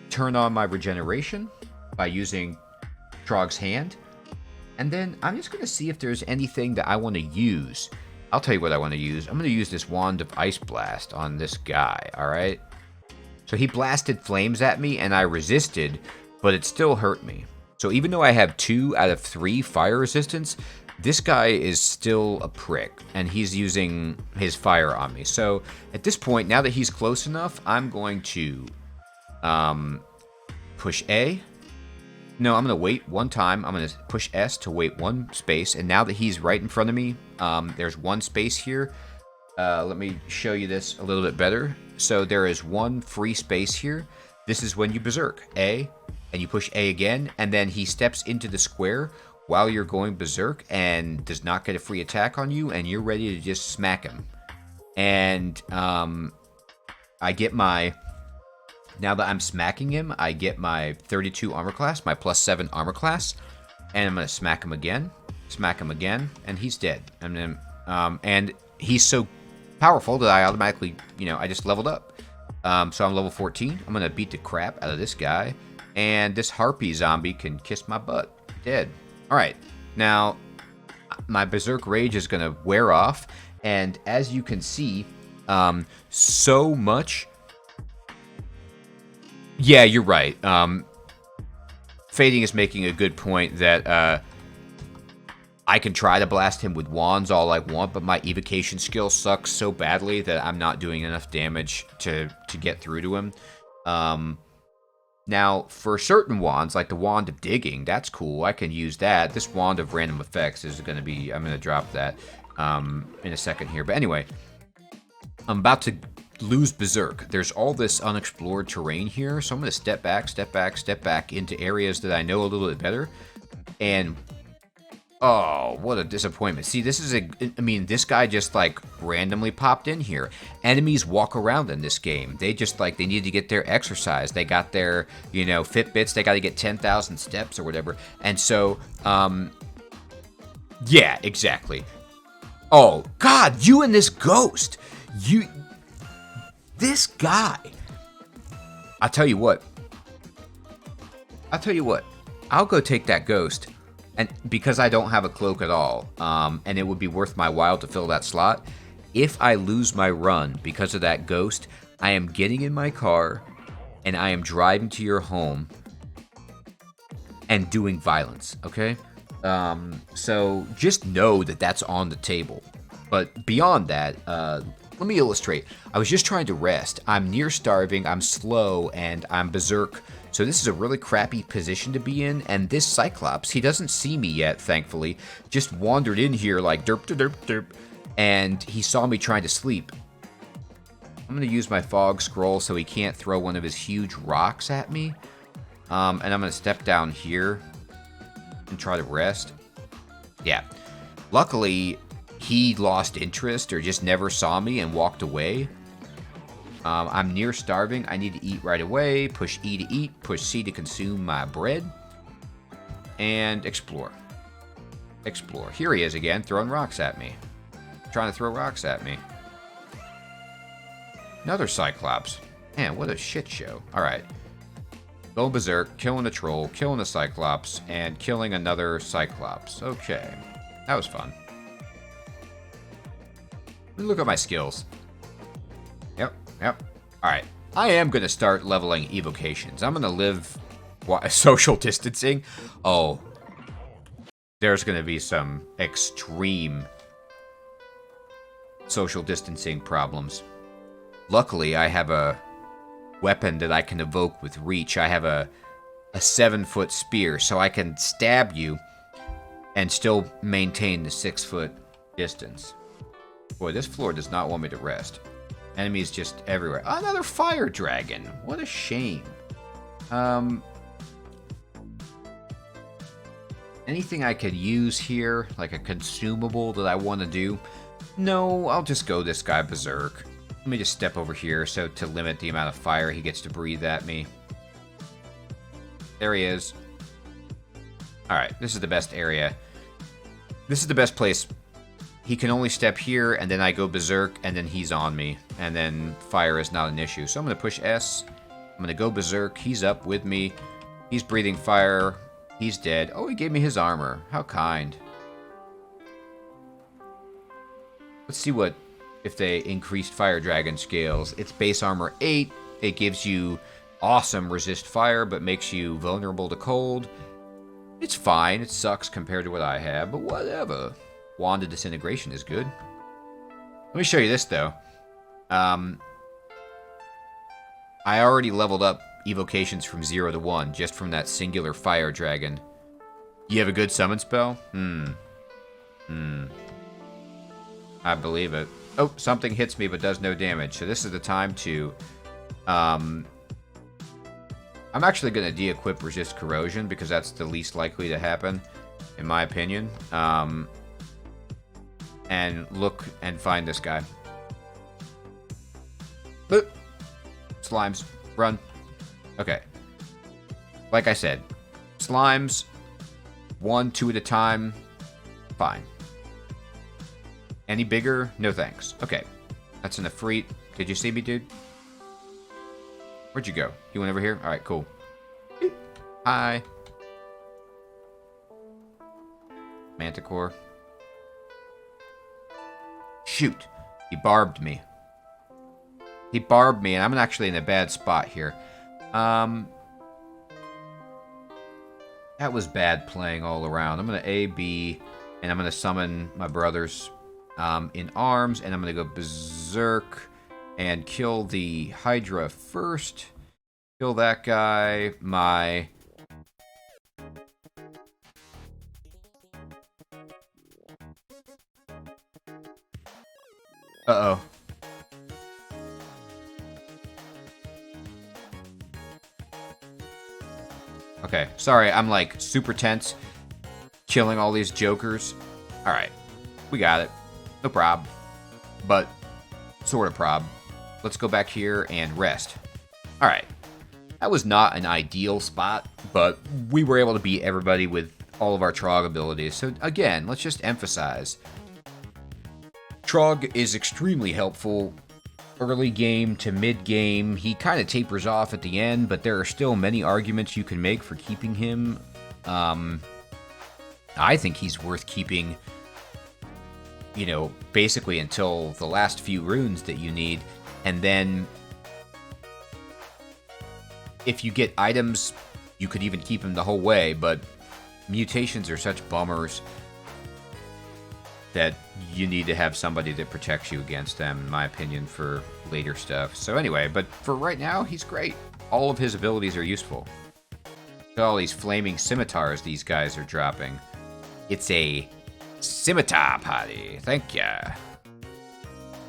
turn on my regeneration by using Trog's Hand. And then I'm just going to see if there's anything that I want to use. I'll tell you what I want to use. I'm going to use this Wand of Ice Blast on this guy, alright? So he blasted flames at me, and I resisted, but it still hurt me. So even though I have 2 out of 3 fire resistance, this guy is still a prick, and he's using his fire on me. So at this point, now that he's close enough, I'm going to push A. No, I'm going to wait 1 time. I'm going to push S to wait 1 space, and now that he's right in front of me, there's 1 space here. Let me show you this a little bit better. So there is 1 free space here. This is when you berserk A, and you push A again, and then he steps into the square while you're going berserk and does not get a free attack on you, and you're ready to just smack him. And I get my, now that I'm smacking him, I get my 32 armor class, my +7 armor class, and I'm going to smack him again, and he's dead. And then, and he's so powerful that I automatically, you know, I just leveled up. So I'm level 14. I'm going to beat the crap out of this guy. And this harpy zombie can kiss my butt. Dead. Alright. Now, my Berserk Rage is going to wear off. And as you can see, so much... Yeah, you're right. Fading is making a good point that... I can try to blast him with wands all I want, but my evocation skill sucks so badly that I'm not doing enough damage to get through to him. Now, for certain wands, like the Wand of Digging, that's cool. I can use that. This Wand of Random Effects is going to be... I'm going to drop that in a second here. But anyway, I'm about to lose Berserk. There's all this unexplored terrain here, so I'm going to step back into areas that I know a little bit better. And... oh, what a disappointment. See, this is I mean, this guy just, like, randomly popped in here. Enemies walk around in this game. They just, like, they need to get their exercise. They got their, you know, Fitbits. They got to get 10,000 steps or whatever. And so, yeah, exactly. Oh, God, you and this ghost. This guy. I'll tell you what. I'll go take that ghost. And because I don't have a cloak at all, and it would be worth my while to fill that slot, if I lose my run because of that ghost, I am getting in my car, and I am driving to your home and doing violence, okay? So just know that that's on the table. But beyond that, let me illustrate. I was just trying to rest. I'm near starving, I'm slow, and I'm berserk. So this is a really crappy position to be in, and this Cyclops, he doesn't see me yet, thankfully, just wandered in here like derp to derp derp, and he saw me trying to sleep. I'm going to use my fog scroll so he can't throw one of his huge rocks at me, and I'm going to step down here and try to rest. Yeah. Luckily, he lost interest or just never saw me and walked away. I'm near starving. I need to eat right away. Push E to eat. Push C to consume my bread. And explore. Explore. Here he is again, throwing rocks at me. Trying to throw rocks at me. Another Cyclops. Man, what a shit show. Alright. Going berserk, killing a troll, killing a Cyclops, and killing another Cyclops. Okay. That was fun. Let me look at my skills. Yep. Alright. I am going to start leveling evocations. I'm going to live social distancing. Oh. There's going to be some extreme social distancing problems. Luckily, I have a weapon that I can evoke with reach. I have a a 7-foot spear, so I can stab you and still maintain the 6-foot distance. Boy, this floor does not want me to rest. Enemies just everywhere. Another fire dragon. What a shame. Anything I could use here, like a consumable that I want to do? No, I'll just go this guy berserk. Let me just step over here so to limit the amount of fire he gets to breathe at me. There he is. Alright, this is the best area. This is the best place. He can only step here, and then I go berserk, and then he's on me. And then fire is not an issue. So I'm going to push S. I'm going to go berserk. He's up with me. He's breathing fire. He's dead. Oh, he gave me his armor. How kind. Let's see what if they increased Fire Dragon scales. It's base armor 8. It gives you awesome resist fire, but makes you vulnerable to cold. It's fine. It sucks compared to what I have, but whatever. Wand of Disintegration is good. Let me show you this, though. I already leveled up evocations from 0 to 1 just from that singular Fire Dragon. You have a good summon spell? I believe it. Oh, something hits me but does no damage. So this is the time to... I'm actually going to de-equip Resist Corrosion because that's the least likely to happen, in my opinion. And look and find this guy. Boop. Slimes. Run. Okay. Like I said, slimes, 1, 2 at a time, fine. Any bigger? No thanks. Okay. That's an Efreet. Did you see me, dude? Where'd you go? You went over here? Alright, cool. Hi. Manticore. Shoot. He barbed me. He barbed me, and I'm actually in a bad spot here. That was bad playing all around. I'm going to A, B, and I'm going to summon my brothers in arms, and I'm going to go berserk and kill the Hydra first. Kill that guy. My... Uh-oh. Okay, sorry, I'm like super tense, killing all these jokers. Alright, we got it. No prob. But, sort of prob. Let's go back here and rest. Alright, that was not an ideal spot, but we were able to beat everybody with all of our Trog abilities. So again, let's just emphasize. Trog is extremely helpful. Early game to mid game, he kind of tapers off at the end, but there are still many arguments you can make for keeping him. I think he's worth keeping, you know, basically until the last few runes that you need, and then if you get items, you could even keep him the whole way, but mutations are such bummers that you need to have somebody that protects you against them, in my opinion, for later stuff. So anyway, but for right now, he's great. All of his abilities are useful. Look at all these flaming scimitars these guys are dropping. It's a scimitar party. Thank ya.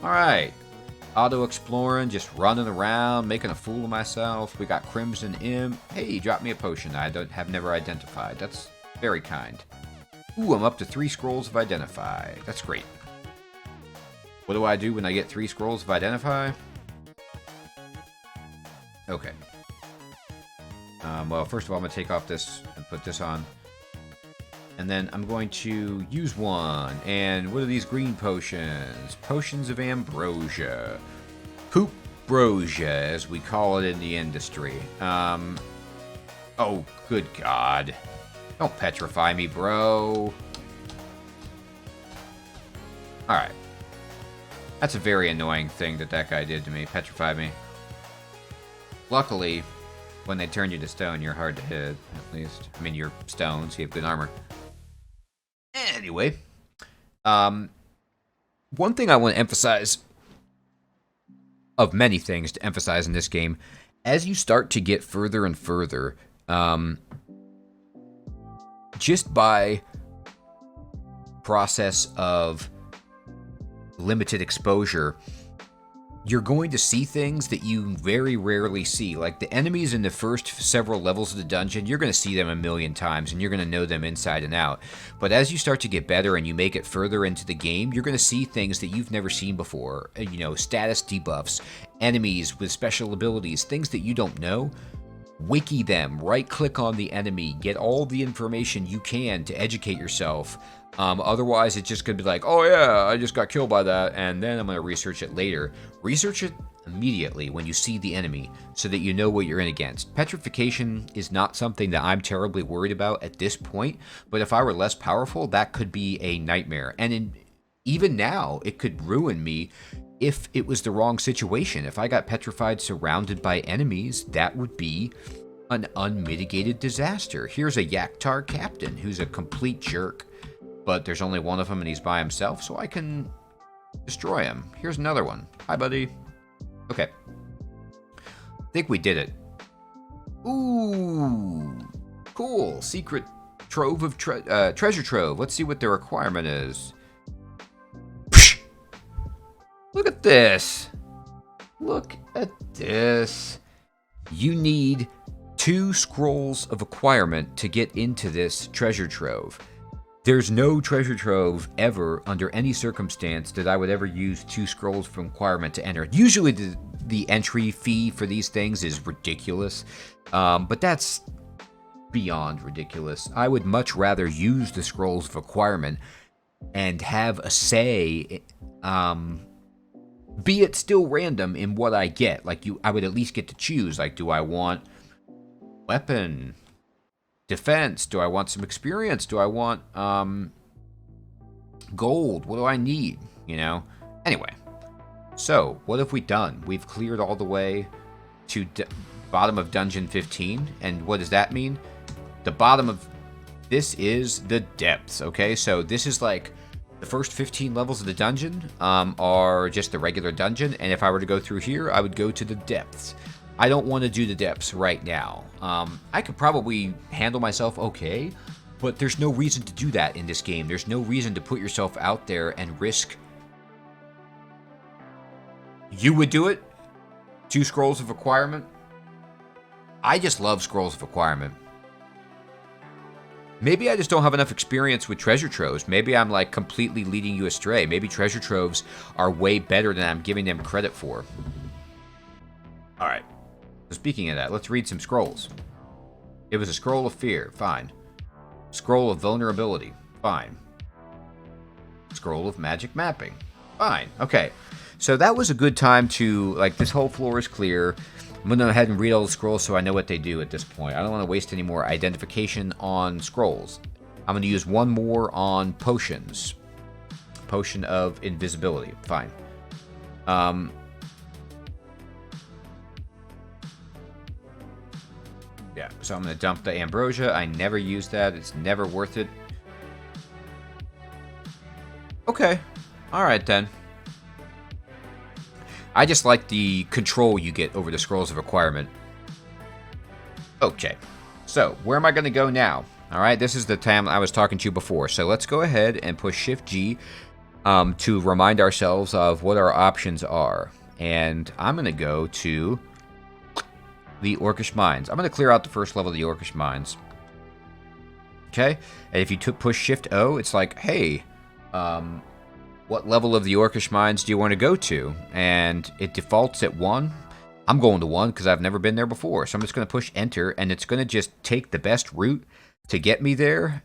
Alright. Auto-exploring, just running around, making a fool of myself. We got Crimson Imp. Hey, he dropped me a potion I have never identified. That's very kind. Ooh, I'm up to 3 scrolls of Identify. That's great. What do I do when I get 3 scrolls of Identify? Okay. Well, first of all, I'm going to take off this and put this on. And then I'm going to use one. And what are these green potions? Potions of Ambrosia. Poop-brosia, as we call it in the industry. Oh, good God. Don't petrify me, bro. Alright. That's a very annoying thing that guy did to me. Petrify me. Luckily, when they turn you to stone, you're hard to hit, at least. I mean, you're stone, so you have good armor. Anyway. One thing I want to emphasize, of many things to emphasize in this game, as you start to get further and further Just by process of limited exposure, you're going to see things that you very rarely see. Like the enemies in the first several levels of the dungeon, you're going to see them a million times and you're going to know them inside and out. But as you start to get better and you make it further into the game, you're going to see things that you've never seen before. You know, status debuffs, enemies with special abilities, things that you don't know. Wiki them, right-click on the enemy, get all the information you can to educate yourself. Otherwise, it's just going to be like, oh yeah, I just got killed by that, and then I'm going to research it later. Research it immediately when you see the enemy so that you know what you're in against. Petrification is not something that I'm terribly worried about at this point, but if I were less powerful, that could be a nightmare. And even now, it could ruin me if it was the wrong situation. If I got petrified surrounded by enemies, that would be an unmitigated disaster. Here's a Yaktar captain who's a complete jerk, but there's only one of him and he's by himself, so I can destroy him. Here's another one. Hi, buddy. Okay. I think we did it. Ooh, cool. Secret trove of treasure trove. Let's see what the requirement is. Look at this. Look at this. You need 2 scrolls of acquirement to get into this treasure trove. There's no treasure trove ever, under any circumstance, that I would ever use 2 scrolls from acquirement to enter. Usually the entry fee for these things is ridiculous, but that's beyond ridiculous. I would much rather use the scrolls of acquirement and have a say, be it still random in what I get. Like I would at least get to choose. Like, do I want weapon, defense? Do I want some experience? Do I want gold? What do I need? You know? Anyway, so what have we done? We've cleared all the way to bottom of dungeon 15. And what does that mean? The bottom of this is the depths. Okay, so this is like the first 15 levels of the dungeon are just the regular dungeon, and if I were to go through here, I would go to the depths. I don't want to do the depths right now. I could probably handle myself okay, but there's no reason to do that in this game. There's no reason to put yourself out there and risk. You would do it? 2 scrolls of acquirement? I just love scrolls of acquirement. Maybe I just don't have enough experience with treasure troves. Maybe I'm like completely leading you astray. Maybe treasure troves are way better than I'm giving them credit for. Alright. So speaking of that, let's read some scrolls. It was a scroll of fear. Fine. Scroll of vulnerability. Fine. Scroll of magic mapping. Fine. Okay. So that was a good time to, like, this whole floor is clear. I'm going to go ahead and read all the scrolls so I know what they do at this point. I don't want to waste any more identification on scrolls. I'm going to use one more on potions. Potion of invisibility. Fine. Yeah, so I'm going to dump the ambrosia. I never use that. It's never worth it. Okay. Alright then. I just like the control you get over the scrolls of acquirement. Okay, so where am I going to go now? Alright, this is the time I was talking to you before. So let's go ahead and push Shift-G to remind ourselves of what our options are. And I'm going to go to the Orcish Mines. I'm going to clear out the first level of the Orcish Mines. Okay, and if you push Shift-O, it's like, hey, what level of the Orcish Mines do you want to go to? And it defaults at 1. I'm going to 1 because I've never been there before. So I'm just going to push enter, and it's going to just take the best route to get me there,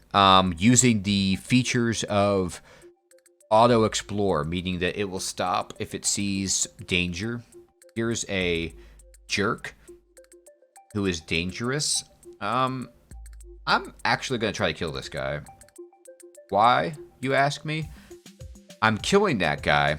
using the features of auto explore, meaning that it will stop if it sees danger. Here's a jerk who is dangerous. I'm actually going to try to kill this guy. Why, you ask me? I'm killing that guy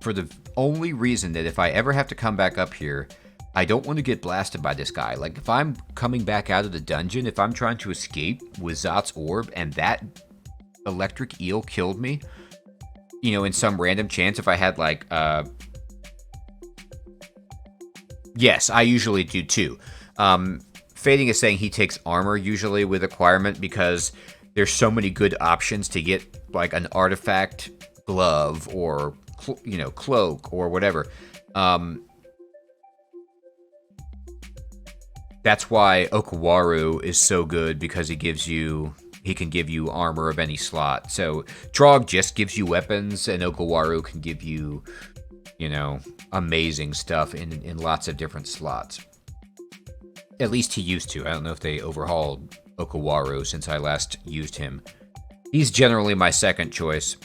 for the only reason that if I ever have to come back up here, I don't want to get blasted by this guy. Like, if I'm coming back out of the dungeon, if I'm trying to escape with Zot's orb and that electric eel killed me, you know, in some random chance, if I had like, yes, I usually do too. Fading is saying he takes armor usually with acquirement because there's so many good options to get like an artifact glove or cloak or whatever. That's why Okawaru is so good, because he can give you armor of any slot. So Trog just gives you weapons, and Okawaru can give you, amazing stuff in lots of different slots. At least he used to. I don't know if they overhauled Okawaru since I last used him. He's generally my second choice.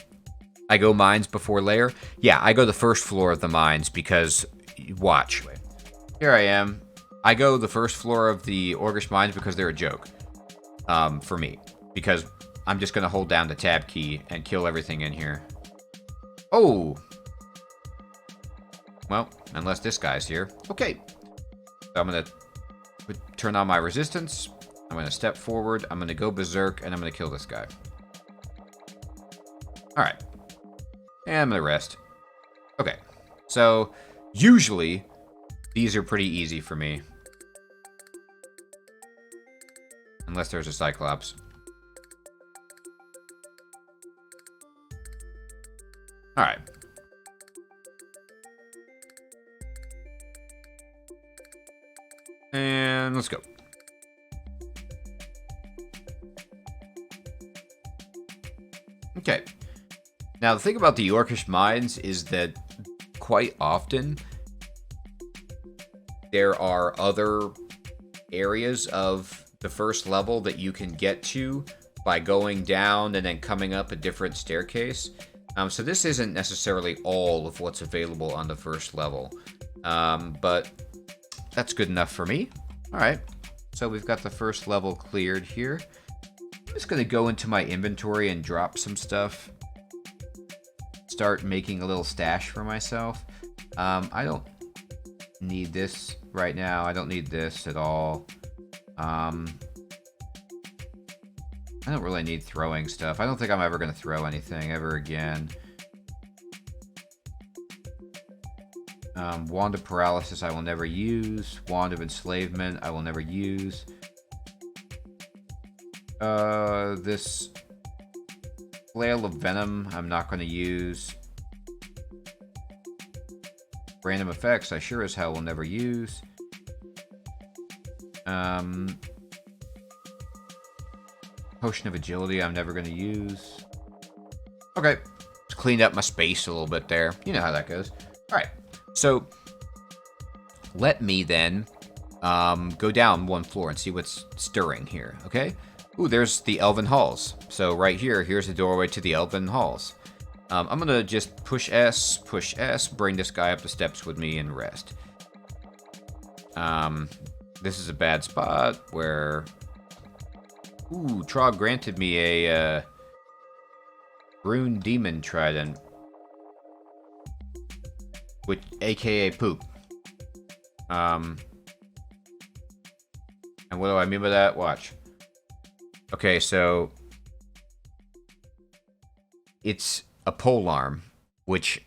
I go mines before lair. Yeah, I go the first floor of the mines because, watch. Here I am. I go the first floor of the Orcish mines because they're a joke. For me. Because I'm just going to hold down the tab key and kill everything in here. Oh! Well, unless this guy's here. Okay. So I'm going to turn on my resistance. I'm going to step forward. I'm going to go berserk, and I'm going to kill this guy. Alright. And I'm going to rest. Okay. So, usually, these are pretty easy for me. Unless there's a Cyclops. Alright. And let's go. Okay. Now, the thing about the Orcish mines is that quite often there are other areas of the first level that you can get to by going down and then coming up a different staircase. So this isn't necessarily all of what's available on the first level. But that's good enough for me. Alright. So we've got the first level cleared here. I'm just going to go into my inventory and drop some stuff. Start making a little stash for myself. I don't need this right now. I don't need this at all. I don't really need throwing stuff. I don't think I'm ever going to throw anything ever again. Wand of Paralysis I will never use. Wand of Enslavement I will never use. This Flail of Venom I'm not going to use. Random Effects I sure as hell will never use. Potion of Agility I'm never going to use. Okay. Just cleaned up my space a little bit there. You know how that goes. Alright. So, let me then go down one floor and see what's stirring here, okay? Ooh, there's the Elven Halls. So right here, here's the doorway to the Elven Halls. I'm going to just push S, bring this guy up the steps with me and rest. This is a bad spot where... Ooh, Trog granted me a rune demon trident. Which, aka poop. And what do I mean by that? Watch. Okay, so it's a polearm, which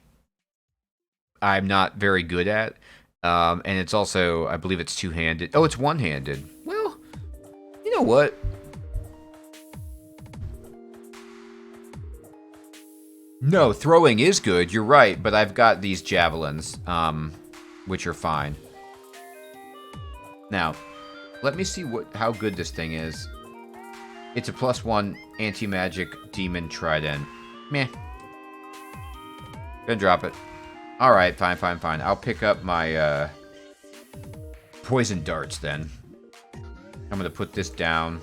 I'm not very good at. And it's also, I believe it's two-handed. Oh, it's one-handed. Well, you know what? No, throwing is good, you're right, but I've got these javelins, which are fine. Now, let me see how good this thing is. It's a +1 anti-magic demon trident. Meh. Gonna drop it. Alright, fine. I'll pick up my, poison darts then. I'm gonna put this down.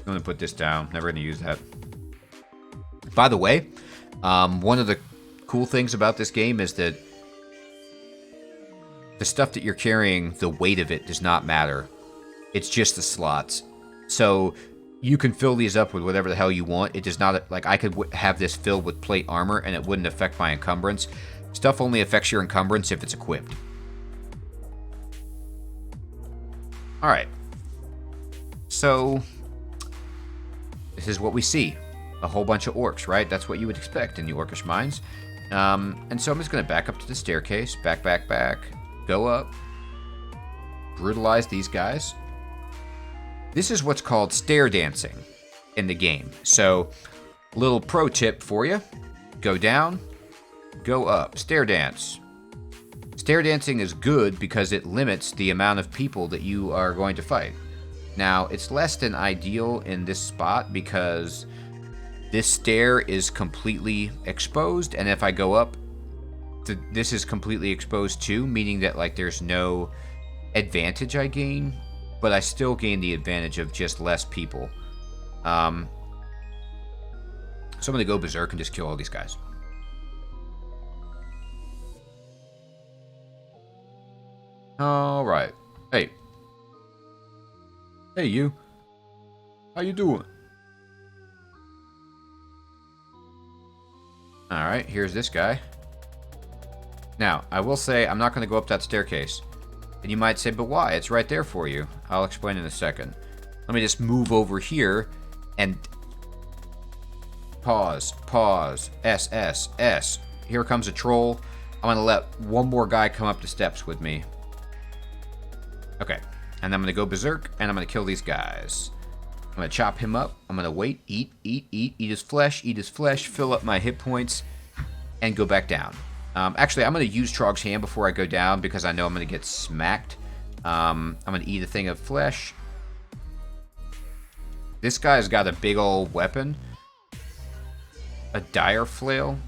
Never gonna use that. By the way, one of the cool things about this game is that the stuff that you're carrying, the weight of it does not matter. It's just the slots. So you can fill these up with whatever the hell you want. It does not, like, I could have this filled with plate armor and it wouldn't affect my encumbrance. Stuff only affects your encumbrance if it's equipped. Alright. So, this is what we see. A whole bunch of orcs, right? That's what you would expect in the Orcish mines. And so I'm just going to back up to the staircase. Back. Go up. Brutalize these guys. This is what's called stair dancing in the game. So, little pro tip for you. Go down, go up. Stair dance. Stair dancing is good because it limits the amount of people that you are going to fight. Now, it's less than ideal in this spot because this stair is completely exposed, and if I go up, this is completely exposed too, meaning that like there's no advantage I gain, but I still gain the advantage of just less people. So I'm going to go berserk and just kill all these guys. All right. Hey. Hey, you. How you doing? All right, here's this guy. Now, I will say I'm not going to go up that staircase. And you might say, but why? It's right there for you. I'll explain in a second. Let me just move over here and pause, S, S, S. Here comes a troll. I'm going to let one more guy come up the steps with me. Okay, and I'm going to go berserk, and I'm going to kill these guys. I'm going to chop him up. I'm going to wait, eat his flesh, fill up my hit points, and go back down. Actually, I'm going to use Trog's Hand before I go down because I know I'm going to get smacked. I'm going to eat a thing of flesh. This guy's got a big old weapon. A dire flail.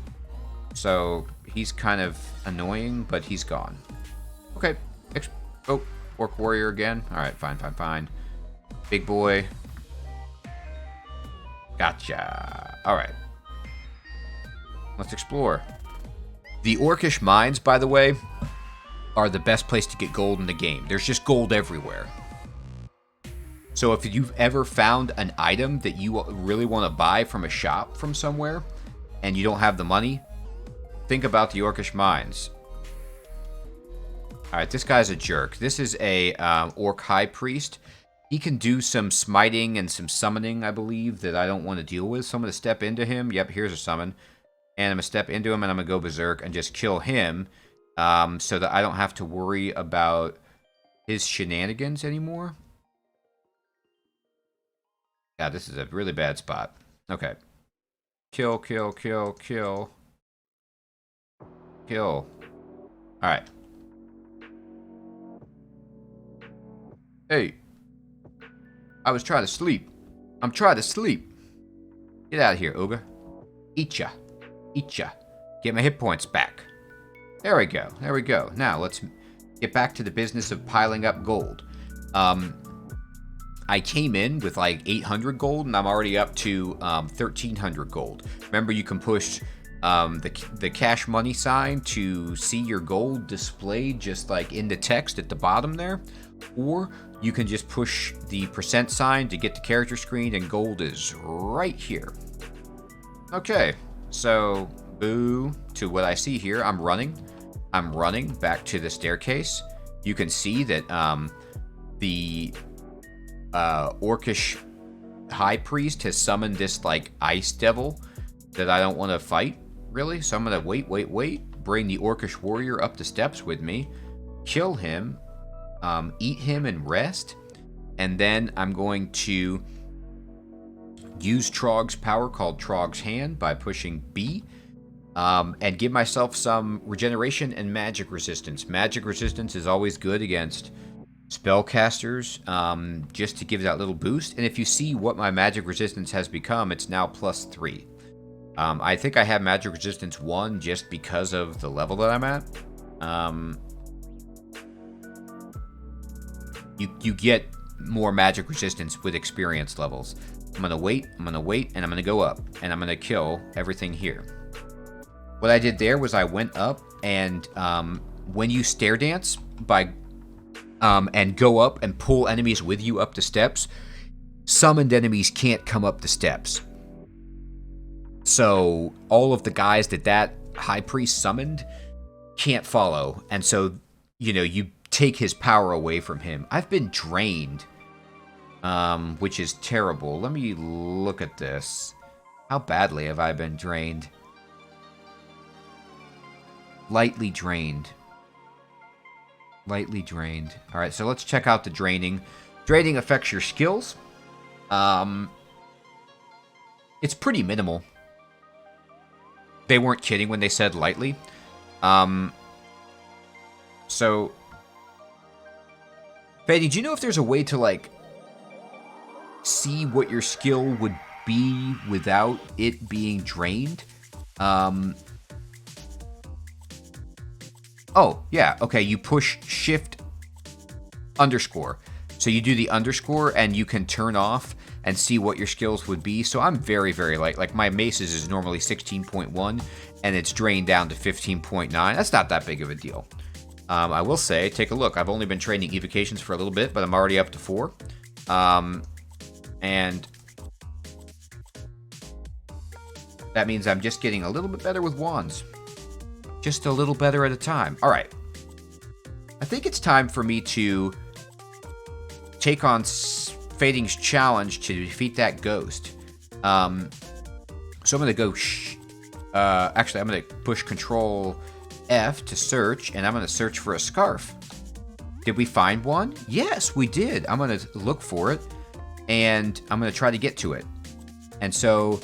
So, he's kind of annoying, but he's gone. Okay. Oh, Orc Warrior again. Alright, fine. Big boy. Gotcha. Alright. Let's explore. The Orcish mines, by the way, are the best place to get gold in the game. There's just gold everywhere. So if you've ever found an item that you really want to buy from a shop from somewhere, and you don't have the money, think about the Orcish mines. Alright, this guy's a jerk. This is a Orc High Priest. He can do some smiting and some summoning, I believe, that I don't want to deal with. So I'm going to step into him. Yep, here's a summon. And I'm going to step into him, and I'm going to go berserk and just kill him so that I don't have to worry about his shenanigans anymore. Yeah, this is a really bad spot. Okay. Kill. Alright. Hey. I was trying to sleep. I'm trying to sleep. Get out of here, ogre. Eat ya. Get my hit points back. There we go. Now, let's get back to the business of piling up gold. I came in with like 800 gold, and I'm already up to 1,300 gold. Remember, you can push the cash money sign to see your gold displayed just like in the text at the bottom there. Or you can just push the % sign to get the character screen, and gold is right here. Okay, so boo to what I see here. I'm running back to the staircase. You can see that the Orcish High Priest has summoned this like ice devil that I don't want to fight, really. So I'm going to wait. Bring the Orcish Warrior up the steps with me. Kill him. Eat him and rest. And then I'm going to use Trog's power called Trog's Hand by pushing B. And give myself some regeneration and magic resistance. Magic resistance is always good against spellcasters, just to give that little boost. And if you see what my magic resistance has become, it's now +3. I think I have magic resistance 1 just because of the level that I'm at. You get more magic resistance with experience levels. I'm gonna wait, and I'm gonna go up, and I'm gonna kill everything here. What I did there was I went up, and when you stair dance by and go up and pull enemies with you up the steps, summoned enemies can't come up the steps. So all of the guys that high priest summoned can't follow, and so you take his power away from him. I've been drained, which is terrible. Let me look at this. How badly have I been drained? Lightly drained. Alright, so let's check out the draining. Draining affects your skills. It's pretty minimal. They weren't kidding when they said lightly. So, Fady, do you know if there's a way to, like, see what your skill would be without it being drained? Oh, yeah, okay, you push shift underscore. So you do the underscore and you can turn off and see what your skills would be. So I'm very, very light. Like my maces is normally 16.1 and it's drained down to 15.9. That's not that big of a deal. I will say, take a look. I've only been training evocations for a little bit, but I'm already up to 4. And that means I'm just getting a little bit better with wands. Just a little better at a time. All right. I think it's time for me to take on Fading's challenge to defeat that ghost. So I'm going to go... actually, I'm going to push Control F to search, and I'm going to search for a scarf. Did we find one? Yes, we did. I'm going to look for it, and I'm going to try to get to it. And so...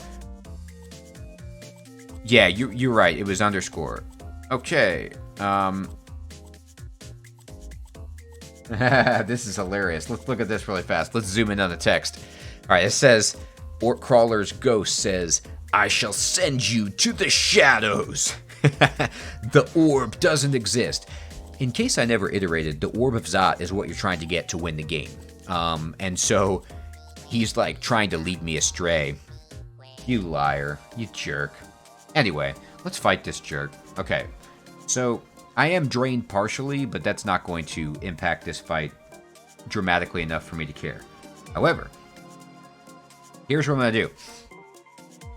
yeah, you're right. It was underscore. Okay. This is hilarious. Let's look at this really fast. Let's zoom in on the text. All right, it says, Orc Crawler's ghost says, I shall send you to the shadows. The orb doesn't exist. In case I never iterated, the Orb of Zot is what you're trying to get to win the game. And so he's like trying to lead me astray. You liar. You jerk. Anyway, let's fight this jerk. Okay, so I am drained partially, but that's not going to impact this fight dramatically enough for me to care. However, here's what I'm going to do.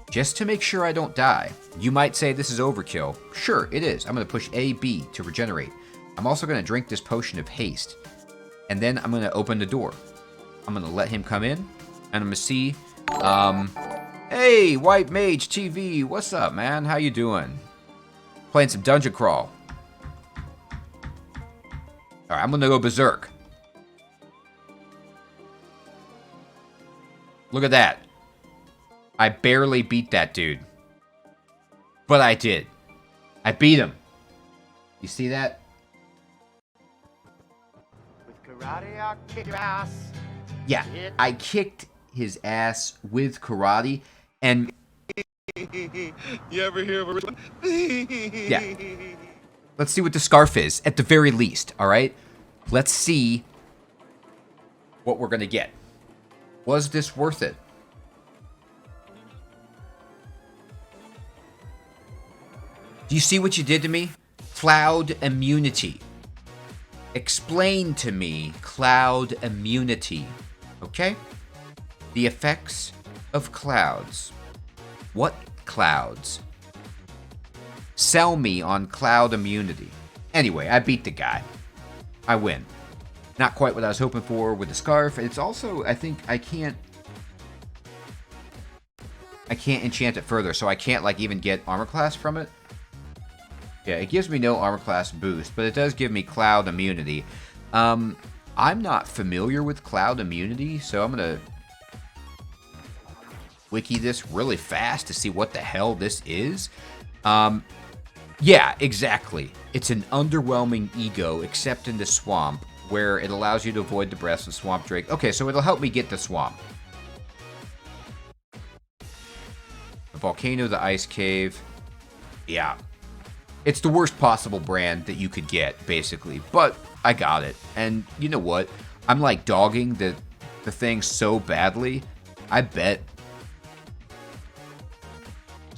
Just to make sure I don't die. You might say this is overkill. Sure, it is. I'm going to push A, B to regenerate. I'm also going to drink this potion of haste. And then I'm going to open the door. I'm going to let him come in. And I'm going to see... hey, White Mage TV. What's up, man? How you doing? Playing some Dungeon Crawl. Alright, I'm going to go berserk. Look at that. I barely beat that dude. But I did. I beat him. You see that? With karate, I'll kick your ass. Yeah, I kicked his ass with karate, and... You ever hear of a... yeah. Let's see what the scarf is, at the very least, alright? Let's see what we're gonna get. Was this worth it? Do you see what you did to me? Cloud immunity. Explain to me cloud immunity. Okay? The effects of clouds. What clouds? Sell me on cloud immunity. Anyway, I beat the guy. I win. Not quite what I was hoping for with the scarf. It's also, I think, I can't enchant it further, so I can't, like, even get armor class from it. Yeah, it gives me no armor class boost, but it does give me cloud immunity. I'm not familiar with cloud immunity, so I'm going to wiki this really fast to see what the hell this is. Yeah, exactly. It's an underwhelming ego, except in the swamp, where it allows you to avoid the breaths of swamp drake. Okay, so it'll help me get the swamp. The volcano, the ice cave. Yeah. It's the worst possible brand that you could get, basically. But I got it. And you know what? I'm like dogging the thing so badly. I bet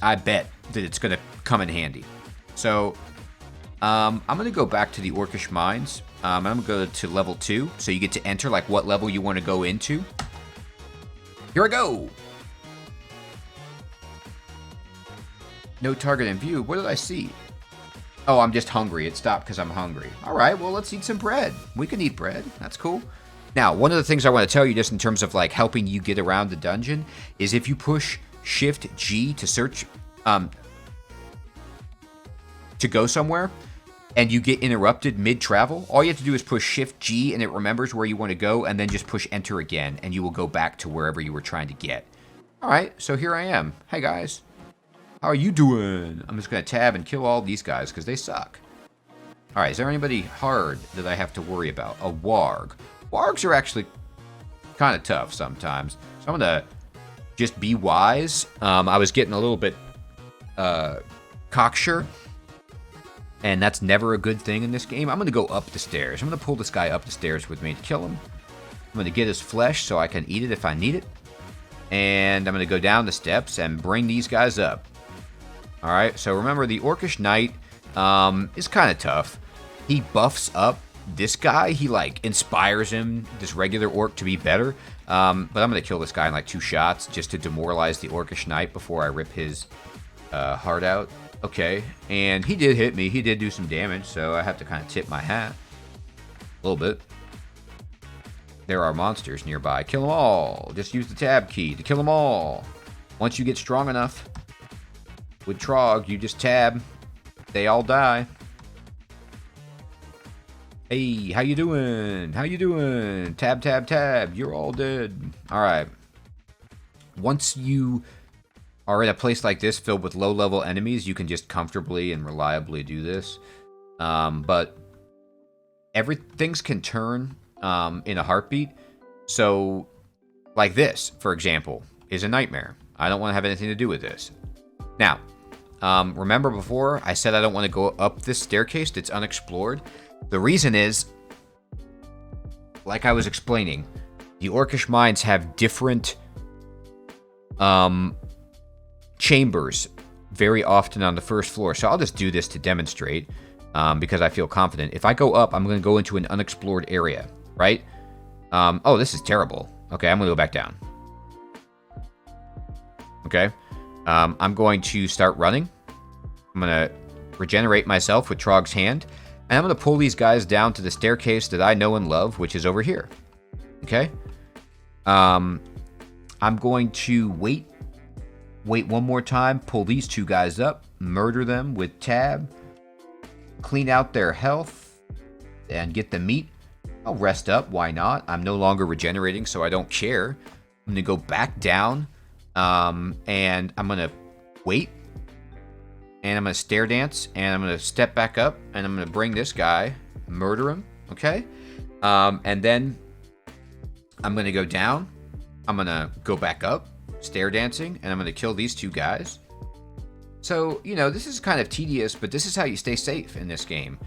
that it's going to come in handy. So, I'm going to go back to the Orcish Mines. I'm going to go to level 2. So you get to enter like what level you want to go into. Here I go! No target in view. What did I see? Oh, I'm just hungry. It stopped because I'm hungry. All right, well, let's eat some bread. We can eat bread. That's cool. Now, one of the things I want to tell you just in terms of like helping you get around the dungeon is if you push Shift G to search, to go somewhere, and you get interrupted mid-travel, all you have to do is push Shift-G and it remembers where you want to go, and then just push Enter again, and you will go back to wherever you were trying to get. Alright, so here I am. Hey guys. How are you doing? I'm just going to tab and kill all these guys, because they suck. Alright, is there anybody hard that I have to worry about? A warg. Wargs are actually kind of tough sometimes. So I'm going to just be wise. I was getting a little bit cocksure, and that's never a good thing in this game. I'm going to go up the stairs. I'm going to pull this guy up the stairs with me to kill him. I'm going to get his flesh so I can eat it if I need it. And I'm going to go down the steps and bring these guys up. Alright, so remember, the Orcish Knight is kind of tough. He buffs up this guy. He, like, inspires him, this regular orc, to be better. But I'm going to kill this guy in, like, 2 shots just to demoralize the Orcish Knight before I rip his heart out. Okay, and he did hit me. He did do some damage, so I have to kind of tip my hat a little bit. There are monsters nearby. Kill them all. Just use the tab key to kill them all. Once you get strong enough with Trog, you just tab. They all die. Hey, how you doing? How you doing? Tab, tab, tab. You're all dead. All right. Once you are in a place like this filled with low-level enemies, you can just comfortably and reliably do this. But things can turn in a heartbeat. So, like this, for example, is a nightmare. I don't want to have anything to do with this. Now, remember before I said I don't want to go up this staircase that's unexplored? The reason is, like I was explaining, the Orcish mines have different chambers very often on the first floor. So I'll just do this to demonstrate because I feel confident. If I go up, I'm going to go into an unexplored area, right? Oh, this is terrible. Okay, I'm going to go back down. Okay. I'm going to start running. I'm going to regenerate myself with Trog's hand. And I'm going to pull these guys down to the staircase that I know and love, which is over here. Okay? I'm going to wait one more time, pull these 2 guys up, murder them with tab, clean out their health, and get the meat. I'll rest up, why not? I'm no longer regenerating, so I don't care. I'm going to go back down, and I'm going to wait, and I'm going to stare dance, and I'm going to step back up, and I'm going to bring this guy, murder him, okay? And then I'm going to go down, I'm going to go back up, stare dancing, and I'm going to kill these 2 guys. So, you know, this is kind of tedious, but this is how you stay safe in this game.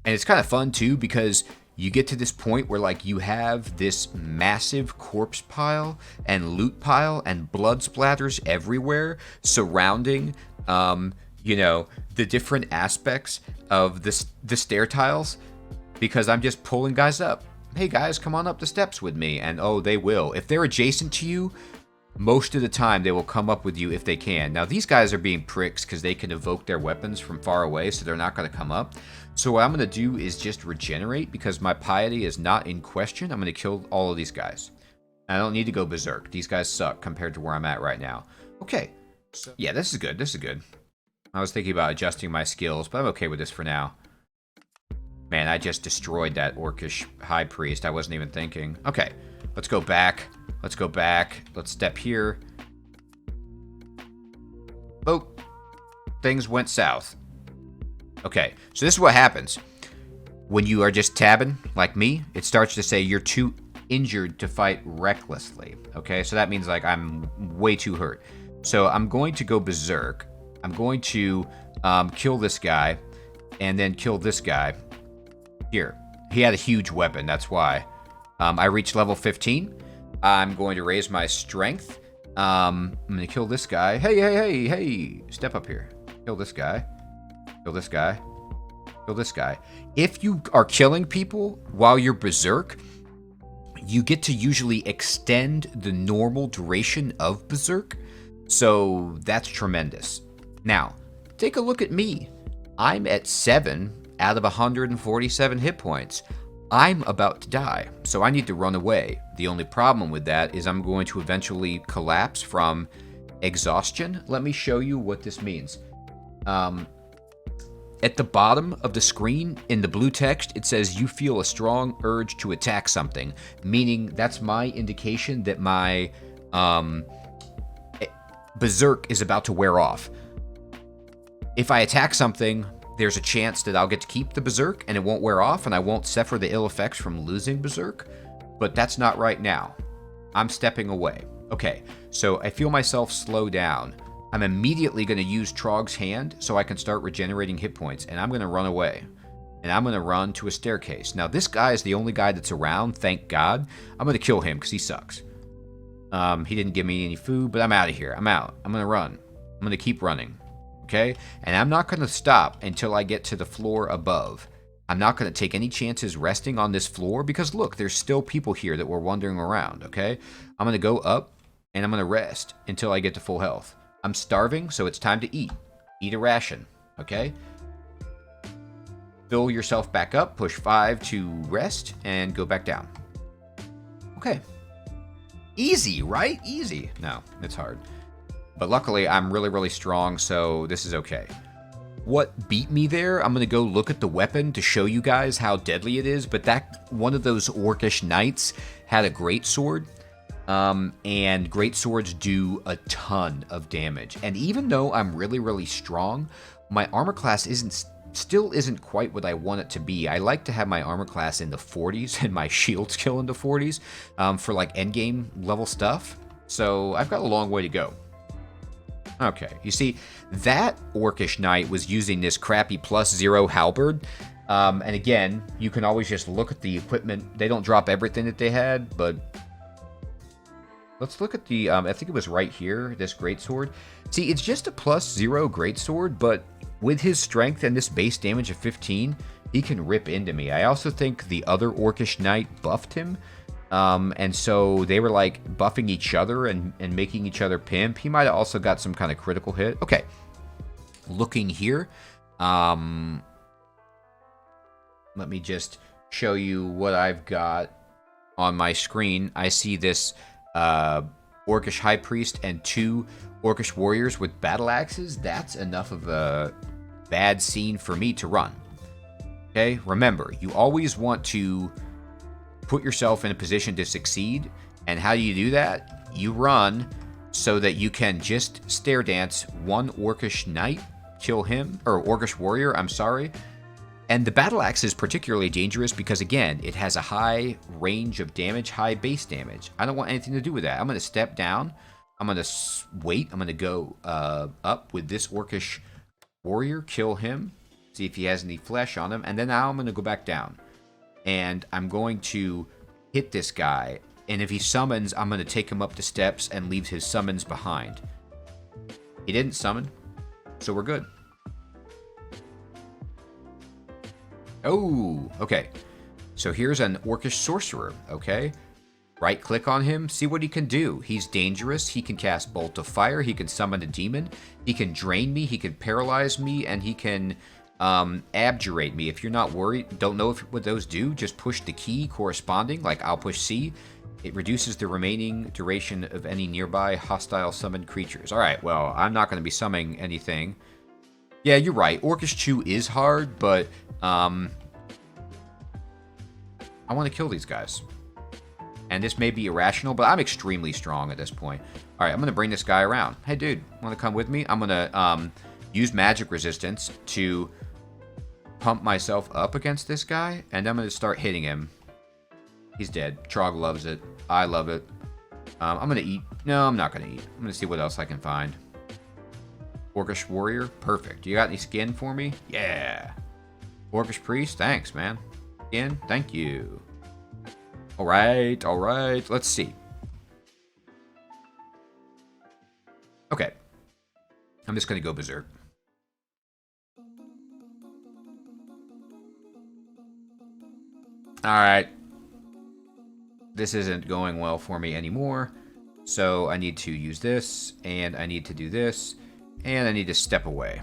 And it's kind of fun, too, because you get to this point where, like, you have this massive corpse pile and loot pile and blood splatters everywhere surrounding, you know, the different aspects of the stair tiles, because I'm just pulling guys up. Hey, guys, come on up the steps with me. And, oh, they will. If they're adjacent to you, most of the time they will come up with you if they can. Now, these guys are being pricks because they can evoke their weapons from far away, so they're not going to come up. So what I'm going to do is just regenerate because my piety is not in question. I'm going to kill all of these guys. I don't need to go berserk. These guys suck compared to where I'm at right now. Okay. Yeah, this is good. This is good. I was thinking about adjusting my skills, but I'm okay with this for now. Man, I just destroyed that Orcish High Priest. I wasn't even thinking. Okay, let's go back. Let's go back. Let's step here. Oh, things went south. Okay, so this is what happens. When you are just tabbing, like me, it starts to say you're too injured to fight recklessly. Okay, so that means like I'm way too hurt. So I'm going to go berserk. I'm going to kill this guy and then kill this guy. Here, he had a huge weapon, that's why. I reached level 15. I'm going to raise my strength. I'm going to kill this guy. Hey, step up here. Kill this guy. Kill this guy. Kill this guy. If you are killing people while you're berserk, you get to usually extend the normal duration of berserk. So that's tremendous. Now, take a look at me. I'm at 7 out of 147 hit points. I'm about to die, so I need to run away. The only problem with that is I'm going to eventually collapse from exhaustion. Let me show you what this means. at the bottom of the screen in the blue text, it says you feel a strong urge to attack something, meaning that's my indication that my berserk is about to wear off. If I attack something, there's a chance that I'll get to keep the berserk and it won't wear off and I won't suffer the ill effects from losing berserk, but that's not right now. I'm stepping away. Okay, so I feel myself slow down. I'm immediately going to use Trog's hand so I can start regenerating hit points, and I'm going to run away. And I'm going to run to a staircase. Now, this guy is the only guy that's around, thank God. I'm going to kill him because he sucks. He didn't give me any food, but I'm out of here. I'm out. I'm going to run. I'm going to keep running. Okay? And I'm not going to stop until I get to the floor above. I'm not going to take any chances resting on this floor because, look, there's still people here that were wandering around, okay? I'm going to go up, and I'm going to rest until I get to full health. I'm starving, so it's time to eat. Eat a ration, okay? Fill yourself back up, push 5 to rest, and go back down. Okay. Easy, right? Easy. No, it's hard. But luckily, I'm really, really strong, so this is okay. What beat me there, I'm going to go look at the weapon to show you guys how deadly it is, but that one of those orcish knights had a greatsword. And great swords do a ton of damage. And even though I'm really, really strong, my armor class still isn't quite what I want it to be. I like to have my armor class in the 40s and my shield skill in the 40s for like endgame level stuff. So I've got a long way to go. Okay, you see, that orcish knight was using this crappy +0 halberd. And again, you can always just look at the equipment. They don't drop everything that they had, but let's look at the, I think it was right here, this greatsword. See, it's just a +0 greatsword, but with his strength and this base damage of 15, he can rip into me. I also think the other orcish knight buffed him, and so they were like buffing each other and making each other pimp. He might have also got some kind of critical hit. Okay, looking here, let me just show you what I've got on my screen. I see this orcish high priest and 2 orcish warriors with battle axes. That's enough of a bad scene for me to run. Okay, remember, you always want to put yourself in a position to succeed, and how do you do that? You run so that you can just stare dance one orcish knight, kill him, or orcish warrior, I'm sorry. And the battle axe is particularly dangerous because, again, it has a high range of damage, high base damage. I don't want anything to do with that. I'm going to step down. I'm going to wait. I'm going to go up with this orcish warrior, kill him, see if he has any flesh on him, and then now I'm going to go back down. And I'm going to hit this guy, and if he summons, I'm going to take him up the steps and leave his summons behind. He didn't summon, so we're good. Oh, okay. So here's an orcish sorcerer, okay? Right-click on him, see what he can do. He's dangerous, he can cast Bolt of Fire, he can summon a demon, he can drain me, he can paralyze me, and he can abjurate me. If you're not worried, don't know what those do, just push the key corresponding, like I'll push C. It reduces the remaining duration of any nearby hostile summoned creatures. Alright, well, I'm not going to be summoning anything. Yeah, you're right, Orcish Chew is hard, but I want to kill these guys. And this may be irrational, but I'm extremely strong at this point. Alright, I'm going to bring this guy around. Hey, dude, want to come with me? I'm going to use magic resistance to pump myself up against this guy, and I'm going to start hitting him. He's dead. Trog loves it. I love it. I'm going to eat. No, I'm not going to eat. I'm going to see what else I can find. Orcish Warrior? Perfect. You got any skin for me? Yeah. Orcish Priest? Thanks, man. Skin? Thank you. Alright, alright. Let's see. Okay. I'm just going to go berserk. Alright. This isn't going well for me anymore. So I need to use this, and I need to do this, and I need to step away.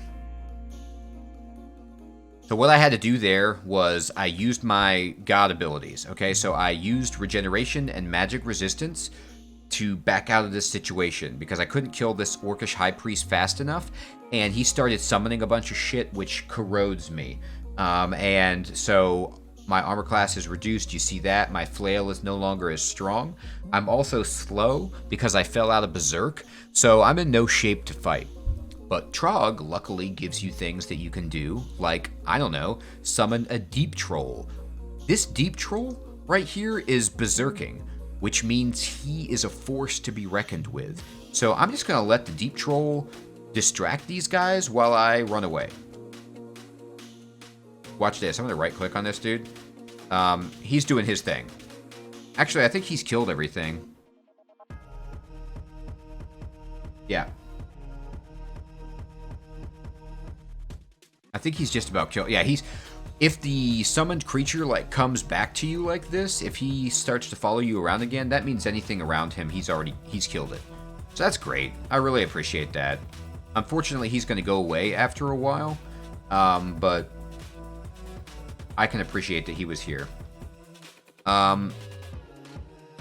So what I had to do there was I used my god abilities. Okay, so I used regeneration and magic resistance to back out of this situation because I couldn't kill this Orcish High Priest fast enough, and he started summoning a bunch of shit which corrodes me. And so my armor class is reduced. You see that? My flail is no longer as strong. I'm also slow because I fell out of Berserk, so I'm in no shape to fight. But Trog luckily gives you things that you can do, like, I don't know, summon a Deep Troll. This Deep Troll right here is berserking, which means he is a force to be reckoned with. So I'm just going to let the Deep Troll distract these guys while I run away. Watch this. I'm going to right-click on this dude. He's doing his thing. Actually, I think he's killed everything. Yeah. I think he's just about killed. Yeah, he's... If the summoned creature, like, comes back to you like this, if he starts to follow you around again, that means anything around him, he's killed it. So that's great. I really appreciate that. Unfortunately, he's going to go away after a while, but I can appreciate that he was here.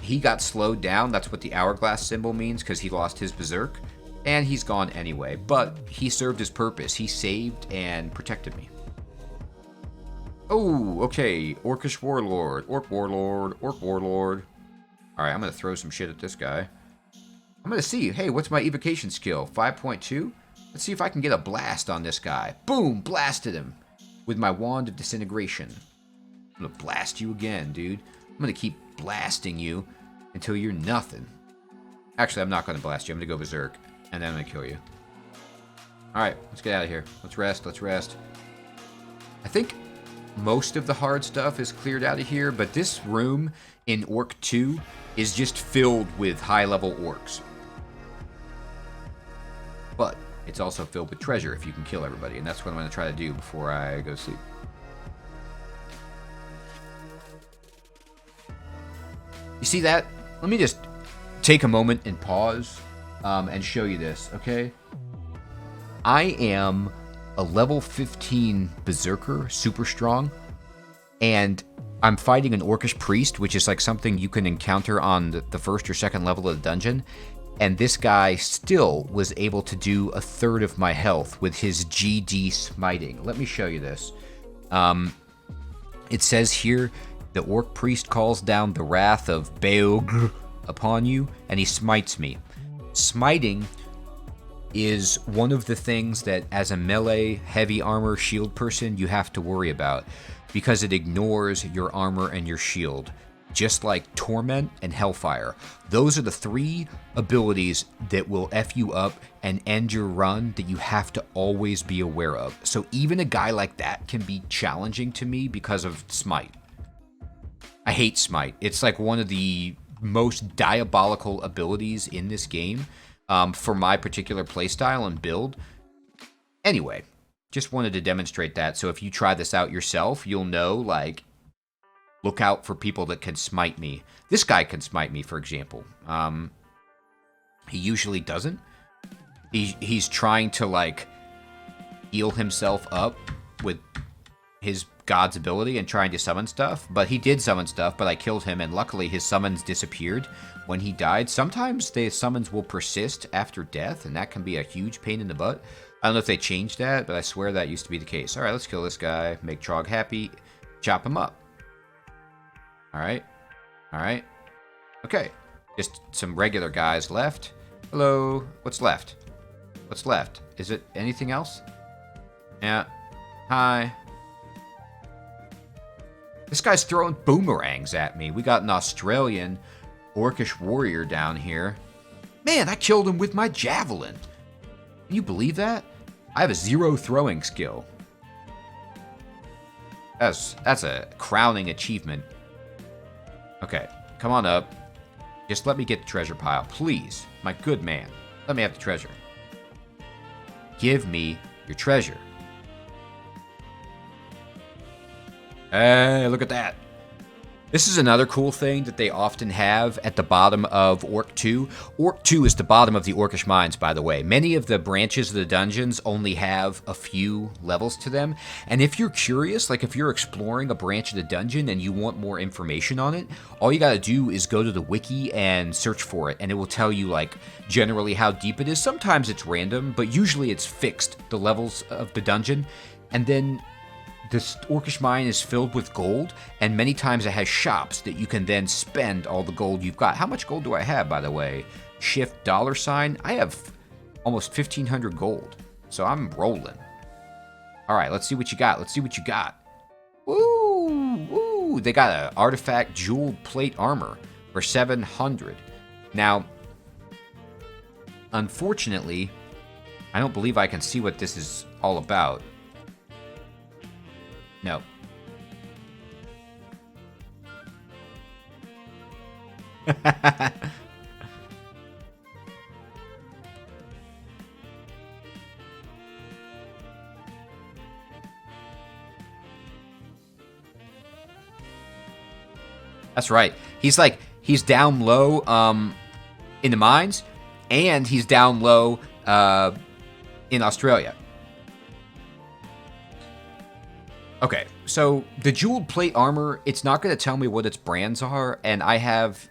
He got slowed down. That's what the hourglass symbol means, because he lost his berserk, and he's gone anyway. But he served his purpose. He saved and protected me. Oh, okay. Orcish Warlord. Orc Warlord. Orc Warlord. Alright, I'm going to throw some shit at this guy. I'm going to see. Hey, what's my evocation skill? 5.2? Let's see if I can get a blast on this guy. Boom! Blasted him. With my Wand of Disintegration. I'm going to blast you again, dude. I'm going to keep blasting you until you're nothing. Actually, I'm not going to blast you. I'm going to go berserk. And then I'm going to kill you. Alright, let's get out of here. Let's rest. Let's rest. I think most of the hard stuff is cleared out of here, but this room in Orc 2 is just filled with high-level orcs. But it's also filled with treasure if you can kill everybody, and that's what I'm going to try to do before I go to sleep. You see that? Let me just take a moment and pause and show you this, okay? I am a level 15 berserker, super strong, and I'm fighting an Orcish priest, which is like something you can encounter on the first or second level of the dungeon, and this guy still was able to do a third of my health with his GD smiting. Let me show you this. It says here, the Orc priest calls down the wrath of Beogr upon you, and he smites me. Smiting is one of the things that, as a melee, heavy armor shield person, you have to worry about, because it ignores your armor and your shield. Just like Torment and Hellfire. Those are the three abilities that will F you up and end your run that you have to always be aware of. So even a guy like that can be challenging to me because of Smite. I hate Smite. It's like one of the most diabolical abilities in this game. For my particular playstyle and build. Anyway, just wanted to demonstrate that, so if you try this out yourself, you'll know, like, look out for people that can smite me. This guy can smite me, for example. He usually doesn't. He's trying to, like, heal himself up with his god's ability and trying to summon stuff, but he did summon stuff, but I killed him, and luckily his summons disappeared when he died. Sometimes the summons will persist after death, and that can be a huge pain in the butt. I don't know if they changed that, but I swear that used to be the case. Alright, let's kill this guy, make Trog happy, chop him up. Alright. Alright. Okay. Just some regular guys left. Hello. What's left? What's left? Is it anything else? Yeah. Hi. This guy's throwing boomerangs at me. We got an Australian Orcish warrior down here. Man, I killed him with my javelin. Can you believe that? I have a 0 throwing skill. That's a crowning achievement. Okay, come on up. Just let me get the treasure pile, please. My good man. Let me have the treasure. Give me your treasure. Hey, look at that. This is another cool thing that they often have at the bottom of Orc 2. Orc 2 is the bottom of the Orcish Mines, by the way. Many of the branches of the dungeons only have a few levels to them. And if you're curious, like if you're exploring a branch of the dungeon and you want more information on it, all you gotta do is go to the wiki and search for it. And it will tell you, like, generally how deep it is. Sometimes it's random, but usually it's fixed, the levels of the dungeon. And then this Orcish mine is filled with gold, and many times it has shops that you can then spend all the gold you've got. How much gold do I have, by the way? Shift $. I have almost 1,500 gold, so I'm rolling. All right, let's see what you got. Let's see what you got. Woo! Woo! They got an artifact jeweled plate armor for 700. Now, unfortunately, I don't believe I can see what this is all about. No. That's right. He's down low in the mines, and he's down low in Australia. Okay, so the jeweled plate armor, it's not going to tell me what its brands are, and I have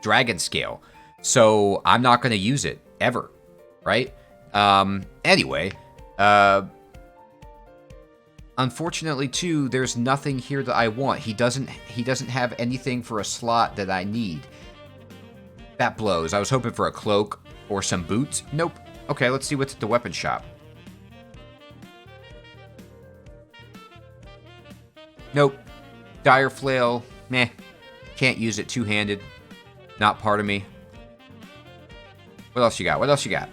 dragon scale, so I'm not going to use it ever, right? Anyway, unfortunately too, there's nothing here that I want. He doesn't have anything for a slot that I need. That blows. I was hoping for a cloak or some boots. Nope. Okay, let's see what's at the weapon shop. Nope. Dire flail. Meh. Can't use it two-handed. Not part of me. What else you got? What else you got?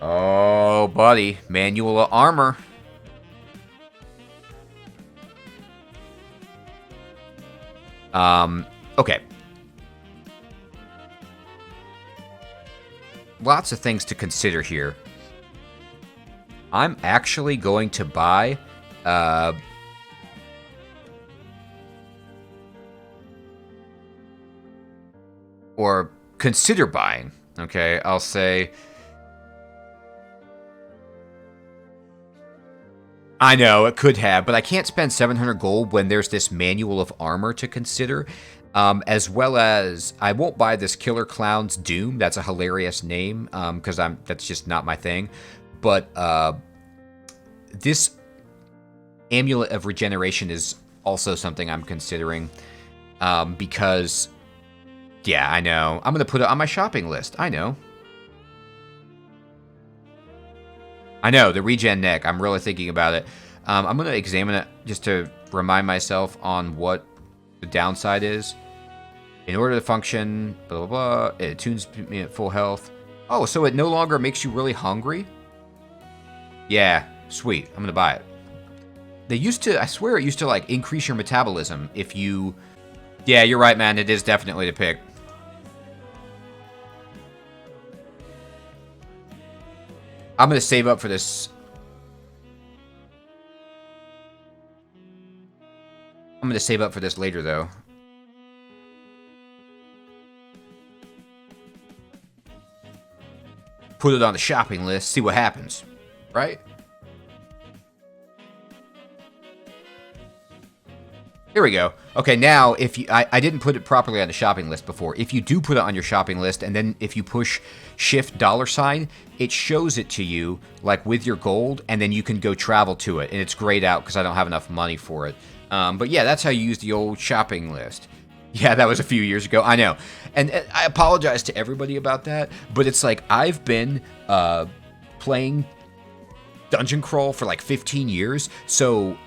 Oh, buddy. Manual of armor. Okay. Lots of things to consider here. I'm actually going to buy or consider buying. Okay, I'll say. I know, it could have, but I can't spend 700 gold when there's this manual of armor to consider. As well as, I won't buy this Killer Clown's Doom. That's a hilarious name, because that's just not my thing. But this Amulet of Regeneration is also something I'm considering. Because, yeah, I know. I'm going to put it on my shopping list. I know. I know, the regen neck. I'm really thinking about it. I'm going to examine it just to remind myself on what the downside is. In order to function, blah, blah, blah. It attunes me at full health. Oh, so it no longer makes you really hungry? Yeah, sweet. I'm going to buy it. They used to, I swear it used to, like, increase your metabolism if you... Yeah, you're right, man. It is definitely the pick. I'm going to save up for this. I'm going to save up for this later, though. Put it on the shopping list, see what happens. Right? Here we go. Okay, now, if you... I didn't put it properly on the shopping list before. If you do put it on your shopping list, and then if you push Shift $, it shows it to you, like, with your gold, and then you can go travel to it. And it's grayed out because I don't have enough money for it. But yeah, that's how you use the old shopping list. Yeah, that was a few years ago. I know. And I apologize to everybody about that, but it's like I've been playing Dungeon Crawl for like 15 years, so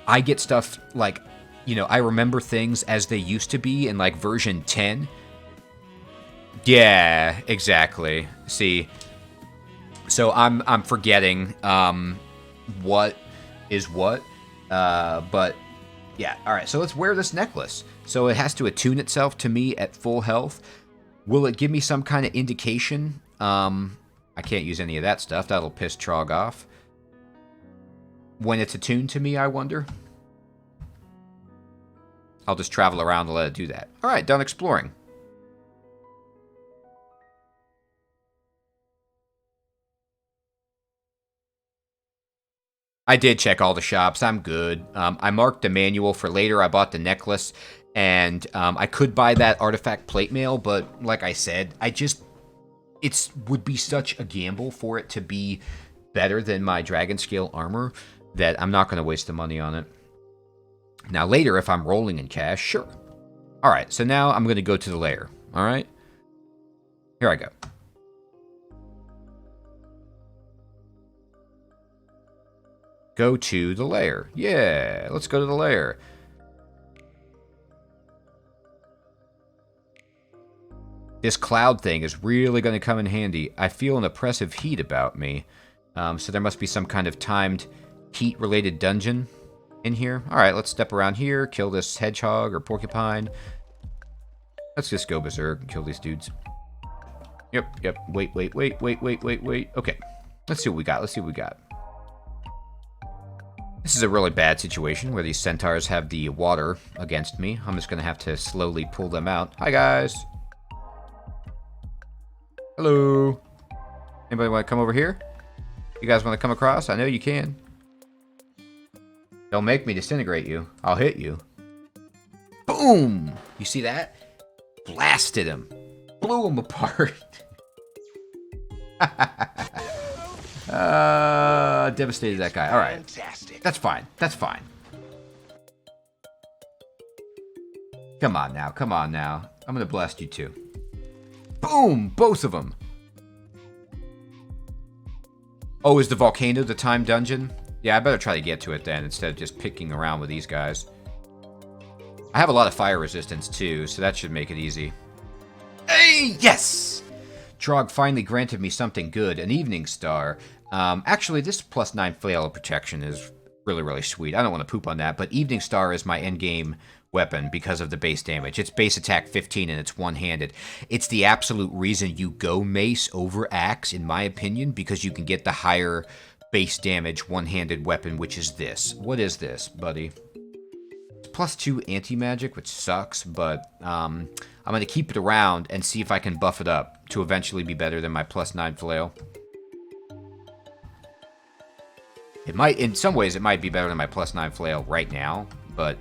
I get stuff like, you know, I remember things as they used to be in like version 10. Yeah, exactly. See, so I'm forgetting what is what, but yeah. All right, so let's wear this necklace. So it has to attune itself to me at full health. Will it give me some kind of indication? I can't use any of that stuff. That'll piss Trog off. When it's attuned to me, I wonder. I'll just travel around and let it do that. All right, done exploring. I did check all the shops. I'm good. I marked the manual for later. I bought the necklace, and I could buy that artifact plate mail, but like I said, it would be such a gamble for it to be better than my dragon scale armor that I'm not going to waste the money on it. Now later, if I'm rolling in cash, sure. All right, so now I'm going to go to the lair. All right, here I go. Go to the lair. Yeah, let's go to the lair. This cloud thing is really going to come in handy. I feel an oppressive heat about me. So there must be some kind of timed heat-related dungeon in here. All right, let's step around here, kill this hedgehog or porcupine. Let's just go berserk and kill these dudes. Yep. Wait. Okay, let's see what we got. This is a really bad situation where these centaurs have the water against me. I'm just going to have to slowly pull them out. Hi, guys. Hello. Anybody want to come over here? You guys want to come across? I know you can. Don't make me disintegrate you. I'll hit you. Boom! You see that? Blasted him. Blew him apart. Devastated that guy. All right. Fantastic. That's fine. Come on now. I'm going to blast you too. Boom! Both of them. Oh, is the volcano the time dungeon? Yeah, I better try to get to it then instead of just picking around with these guys. I have a lot of fire resistance too, so that should make it easy. Hey! Yes! Trog finally granted me something good, an evening star. Actually, this +9 flail of protection is really, really sweet. I don't want to poop on that, but evening star is my endgame weapon because of the base damage. It's base attack 15 and it's one-handed. It's the absolute reason you go mace over axe, in my opinion, because you can get the higher base damage one-handed weapon, which is this. What is this, buddy? It's +2 anti-magic, which sucks, but I'm going to keep it around and see if I can buff it up to eventually be better than my +9 flail. It might, in some ways, it might be better than my +9 flail right now, but,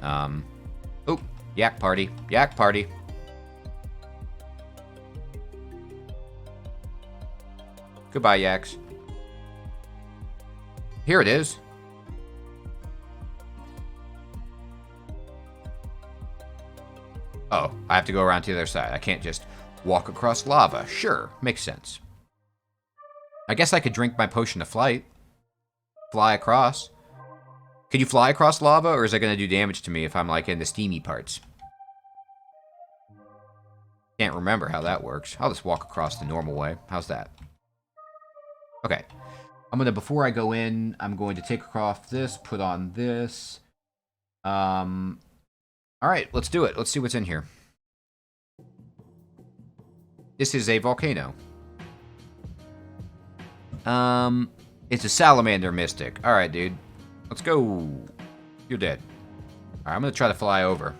oh, yak party. Goodbye, yaks. Here it is. Oh, I have to go around to the other side. I can't just walk across lava. Sure, makes sense. I guess I could drink my potion of flight. Fly across. Can you fly across lava, or is it going to do damage to me if I'm, like, in the steamy parts? Can't remember how that works. I'll just walk across the normal way. How's that? Okay. I'm going to, before I go in, I'm going to take off this, put on this. Alright, let's do it. Let's see what's in here. This is a volcano. It's a salamander mystic. Alright, dude. Let's go. You're dead. Alright, I'm going to try to fly over.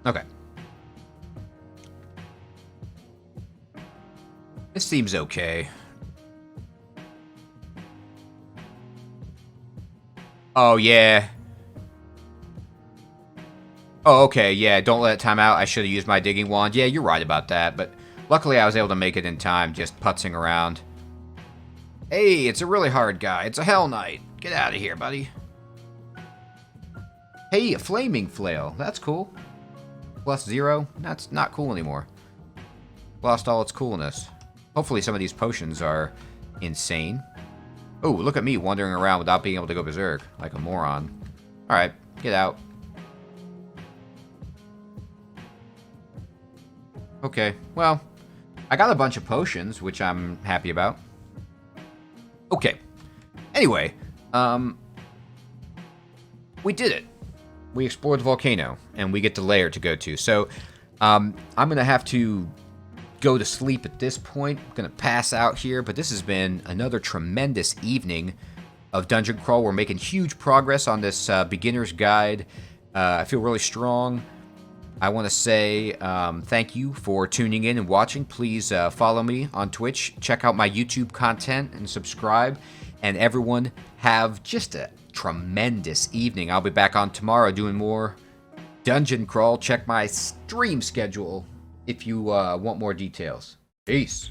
Okay. This seems okay. Oh, yeah. Oh, okay, yeah, don't let it time out. I should have used my digging wand. Yeah, you're right about that, but luckily I was able to make it in time, just putzing around. Hey, it's a really hard guy. It's a Hell Knight. Get out of here, buddy. Hey, a flaming flail. That's cool. +0. That's not cool anymore. Lost all its coolness. Hopefully some of these potions are insane. Oh, look at me wandering around without being able to go berserk, like a moron. Alright, get out. Okay, well, I got a bunch of potions, which I'm happy about. Okay. Anyway, we did it. We explored the volcano, and we get the lair to go to. So, I'm going to have to go to sleep at this point. I'm going to pass out here, but this has been another tremendous evening of Dungeon Crawl. We're making huge progress on this beginner's guide. I feel really strong. I want to say thank you for tuning in and watching. Please follow me on Twitch. Check out my YouTube content and subscribe. And everyone have just a tremendous evening. I'll be back on tomorrow doing more Dungeon Crawl. Check my stream schedule if you want more details. Peace.